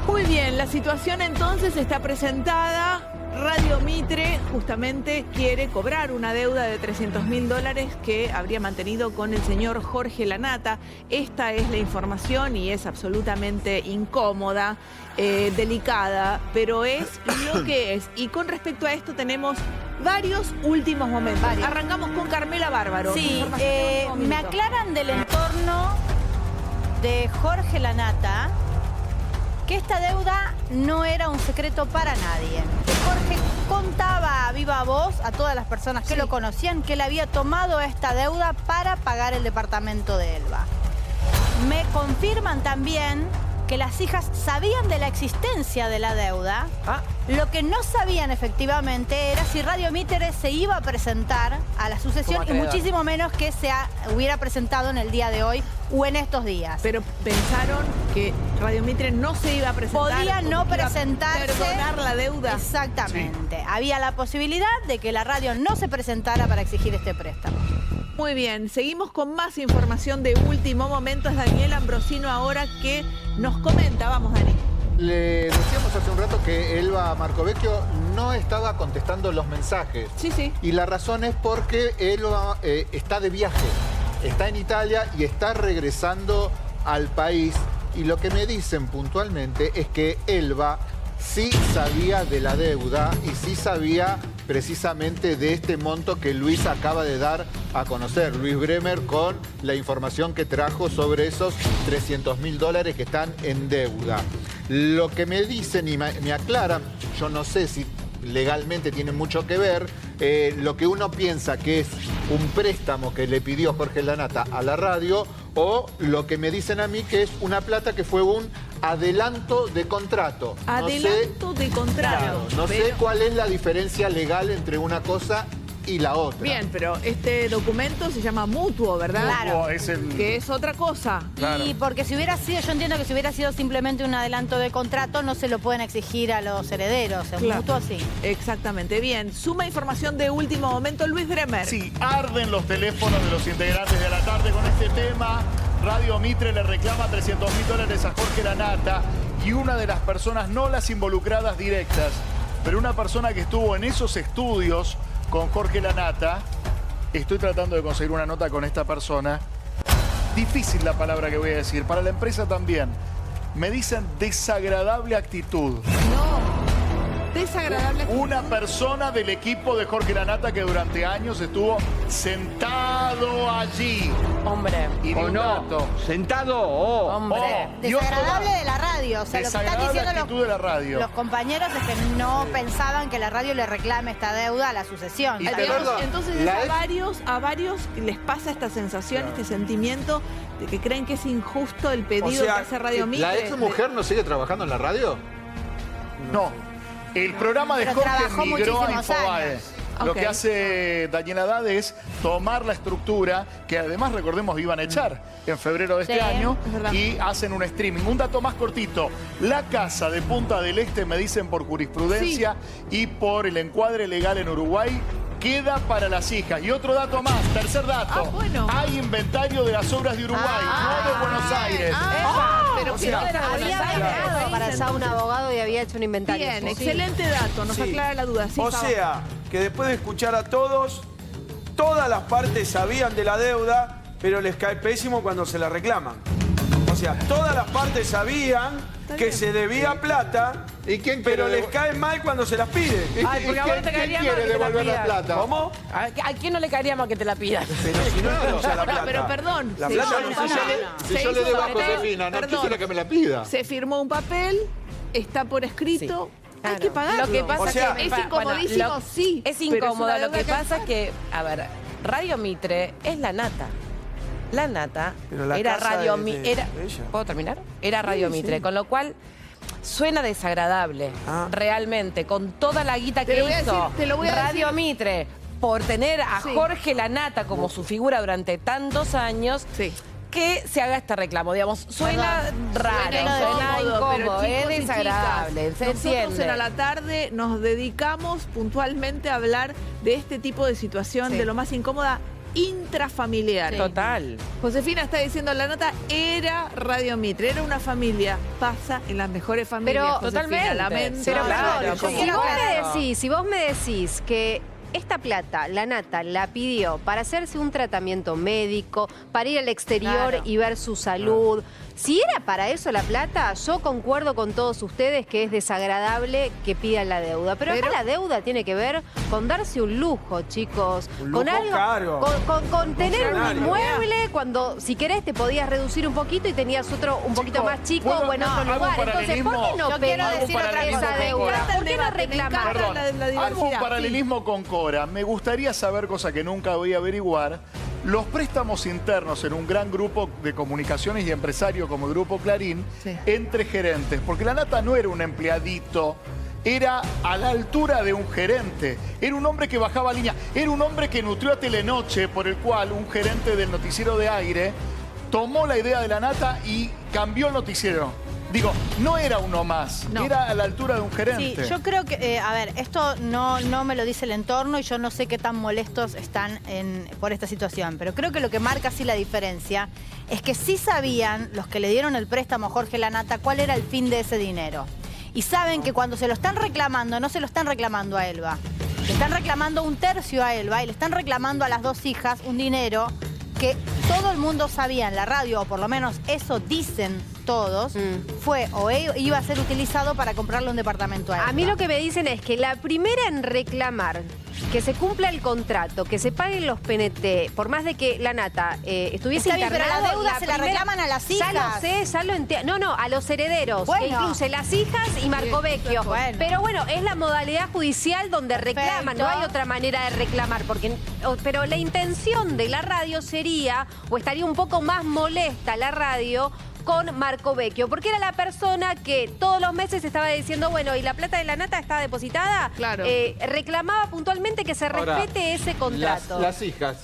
Muy bien, la situación entonces está presentada. Radio Mitre justamente quiere cobrar una deuda de $300.000 que habría mantenido con el señor Jorge Lanata. Esta es la información y es absolutamente incómoda, delicada, pero es lo que es. Y con respecto a esto tenemos varios últimos momentos. Arrancamos con Carmela Bárbaro. Sí, me aclaran del entorno de Jorge Lanata que esta deuda no era un secreto para nadie. Jorge contaba a viva voz a todas las personas que lo conocían que él había tomado esta deuda para pagar el departamento de Elba. Me confirman también que las hijas sabían de la existencia de la deuda. Lo que no sabían efectivamente era si Radio Mitre se iba a presentar a la sucesión y muchísimo menos que se hubiera presentado en el día de hoy o en estos días. Pero pensaron que Radio Mitre no se iba a presentar. Podía no presentarse. Perdonar la deuda. Exactamente. Sí. Había la posibilidad de que la radio no se presentara para exigir este préstamo. Muy bien, seguimos con más información de último momento. Es Daniel Ambrosino ahora que nos comenta. Vamos, Dani. Le decíamos hace un rato que Elba Marcovecchio no estaba contestando los mensajes. Sí. Y la razón es porque Elba está de viaje, está en Italia y está regresando al país. Y lo que me dicen puntualmente es que Elba sí sabía de la deuda y sí sabía precisamente de este monto que Luis acaba de dar a conocer, Luis Bremer, con la información que trajo sobre esos $300.000 que están en deuda. Lo que me dicen y me aclaran, yo no sé si legalmente tiene mucho que ver, lo que uno piensa que es un préstamo que le pidió Jorge Lanata a la radio, o lo que me dicen a mí que es una plata que fue un adelanto de contrato. Adelanto de contrato. Claro, no sé cuál es la diferencia legal entre una cosa y la otra. Bien, pero este documento se llama mutuo, ¿verdad? Claro. Que es otra cosa. Claro. Y porque si hubiera sido, yo entiendo que si hubiera sido simplemente un adelanto de contrato, no se lo pueden exigir a los herederos. En mutuo sí. Exactamente. Bien, suma información de último momento, Luis Bremer. Sí, arden los teléfonos de los integrantes de la tarde con este tema. Radio Mitre le reclama $300.000 a Jorge Lanata y una de las personas, no las involucradas directas, pero una persona que estuvo en esos estudios con Jorge Lanata. Estoy tratando de conseguir una nota con esta persona. Difícil la palabra que voy a decir. Para la empresa también. Me dicen desagradable actitud. Desagradable actitud. Una persona del equipo de Jorge Lanata que durante años estuvo sentado allí. Hombre. Y ¿O no? Sentado. Hombre. Desagradable de la radio. O sea, lo que están diciendo actitud de la radio. los compañeros es que no pensaban que la radio le reclame esta deuda a la sucesión. Y Entonces a varios les pasa esta sensación, este sentimiento de que creen que es injusto el pedido que hace Radio Mitre. ¿La ex mujer no sigue trabajando en la radio? No. El programa de Pero Jorge trabajó migró a muchísimos Infobae. años. Lo Ok. que hace Daniel Haddad es tomar la estructura, que además recordemos iban a echar en febrero de este Sí, año, es verdad. y hacen un streaming. Un dato más cortito. La casa de Punta del Este, me dicen por jurisprudencia y por el encuadre legal en Uruguay, queda para las hijas. Y otro dato más, tercer dato. Bueno. Hay inventario de las obras de Uruguay, no de Buenos Aires. Pero O sea, no de la Había Buenos Aires. viajado para allá un abogado y había hecho un inventario. Bien, Sí. excelente dato, nos Sí. aclara la duda. Sí, O Fabo. sea, que después de escuchar a todos, todas las partes sabían de la deuda, pero les cae pésimo cuando se la reclaman. O sea, todas las partes sabían que se debía plata, ¿Y quién pero quiere les cae mal cuando se las pide. Ay, porque a vos no te ¿Quién caería mal quiere que te la devolver la pidan. plata? ¿Cómo? ¿A quién no le caería mal que te la pidan? Pero si no es que usa la plata. Pero perdón. La si plata yo- no Si usa yo nada. le- si Se yo le hizo debo a papel, Josefina, no perdón. quisiera que me la pida. Se firmó un papel, está por escrito, hay que pagarlo. Lo que pasa O sea, es es que incomodísimo, sí. Es pero incómodo. una Lo que deuda pasa es que, a ver, Radio Mitre es la nata. La nata Pero la era casa Radio es de Mitre. ella. ¿Puedo terminar? Era Radio Mitre, con lo cual suena desagradable, realmente, con toda la guita Te que lo voy a hizo decir, te lo voy a Radio decir. Mitre por tener a Sí. Jorge Lanata como su figura durante tantos años. Sí. Que se haga este reclamo, digamos, suena raro, Suena suena incómodo, pero chicos y es desagradable, chicas, se nosotros entiende. en A la Tarde nos dedicamos puntualmente a hablar de este tipo de situación, Sí. de lo más incómoda, intrafamiliar. Total. Josefina está diciendo, la nota era Radio Mitre, era una familia, pasa en las mejores familias. Pero Josefina, totalmente. lamento. Pero Claro, perdón, ¿cómo si vos, claro? si vos me decís que esta plata, la Nata, la pidió para hacerse un tratamiento médico, para ir al exterior Claro. y ver su salud. Si era para eso la plata, yo concuerdo con todos ustedes que es desagradable que pidan la deuda. Pero acá la deuda tiene que ver con darse un lujo, chicos. Un con lujo algo, caro. con tener un Funcionario. inmueble cuando, si querés, te podías reducir un poquito y tenías otro un poquito más chico ¿puedo- o en otro hago un lugar. Entonces, ¿por qué paralelismo? no Yo quiero pedir decir otra esa cosa. deuda? Me encanta el ¿Por qué no debate, me reclamar? encanta la diversidad. Hago un paralelismo con Cora. Me gustaría saber, cosa que nunca voy a averiguar, los préstamos internos en un gran grupo de comunicaciones y empresarios como el Grupo Clarín, Sí. entre gerentes. Porque la Nata no era un empleadito, era a la altura de un gerente. Era un hombre que bajaba línea. Era un hombre que nutrió a Telenoche, por el cual un gerente del noticiero de aire tomó la idea de la Nata y cambió el noticiero. Digo, no era uno más, No. era a la altura de un Sí, gerente. yo creo que, a ver, esto no me lo dice el entorno y yo no sé qué tan molestos están por esta situación, pero creo que lo que marca sí la diferencia es que sí sabían los que le dieron el préstamo a Jorge Lanata cuál era el fin de ese dinero. Y saben que cuando se lo están reclamando, no se lo están reclamando a Elba. Le están reclamando un tercio a Elba y le están reclamando a las dos hijas un dinero que todo el mundo sabía en la radio, o por lo menos eso dicen todos, fue o iba a ser utilizado para comprarle un departamento a Elba. A mí lo que me dicen es que la primera en reclamar que se cumpla el contrato, que se paguen los PNT, por más de que la Nata estuviese Está bien, pero internado, la deuda se la reclaman a las Ya hijas. lo sé, ya lo entiendo. No, a los herederos, Bueno. que incluye las hijas y Marco Vecchio. Bueno. Pero bueno, es la modalidad judicial donde reclaman, no hay otra manera de reclamar, pero la intención de la radio sería, o estaría un poco más molesta la radio, con Marco Vecchio, porque era la persona que todos los meses estaba diciendo, bueno, ¿y la plata de la Nata está depositada? Claro. Reclamaba puntualmente que se Ahora, respete ese contrato. Las hijas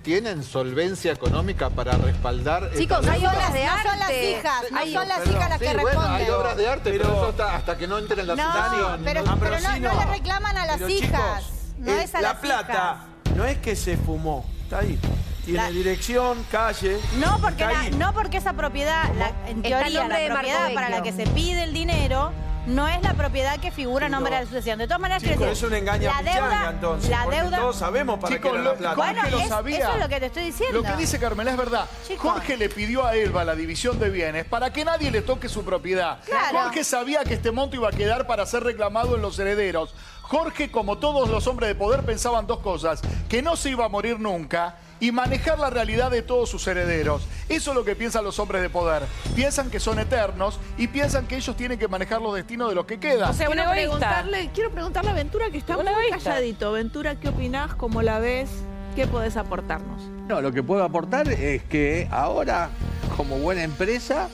tienen solvencia económica para respaldar. Chicos, esta hay deuda? obras de No arte. son las hijas, no Hay- son las Perdón, hijas las que sí, bueno, responden. hay obras de arte, pero, Pero- eso está hasta que no entre en la No, sucesión. pero no le reclaman a las Pero, hijas. chicos, No es a la las plata no es que se fumó, está ahí. Tiene La- dirección, calle. No porque, está ahí. no porque esa propiedad, en Está el teoría, nombre de la Marco propiedad para la Vecchio. que se pide el dinero no es la propiedad que figura en nombre de la sucesión. De todas maneras, Chicos, quiero es decir, un engaño la deuda, entonces. la porque deuda, todos sabemos para Chicos, qué era la plata. Jorge bueno, lo sabía. eso es lo que te estoy diciendo. Lo que dice Carmela es verdad. Chicos. Jorge le pidió a Elba la división de bienes para que nadie le toque su propiedad. Claro. Jorge sabía que este monto iba a quedar para ser reclamado en los herederos. Jorge, como todos los hombres de poder, pensaban dos cosas: que no se iba a morir nunca y manejar la realidad de todos sus herederos. Eso es lo que piensan los hombres de poder. Piensan que son eternos y piensan que ellos tienen que manejar los destinos de los que quedan. O sea, un egoísta. Quiero preguntarle a Ventura, que está Un muy egoísta. calladito. Ventura, ¿qué opinás? ¿Cómo la ves? ¿Qué podés aportarnos? No, lo que puedo aportar es que ahora, como buena empresa,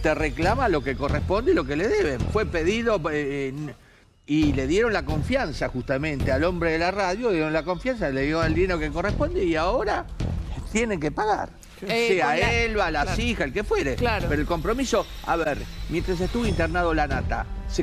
te reclama lo que corresponde y lo que le deben. Fue pedido y le dieron la confianza justamente al hombre de la radio, le dieron la confianza, le dio el dinero que corresponde y ahora tienen que pagar. Sea con la- Elba, las claro. hijas, el que fuere. Claro. Pero el compromiso, a ver, mientras estuvo internado la Nata, se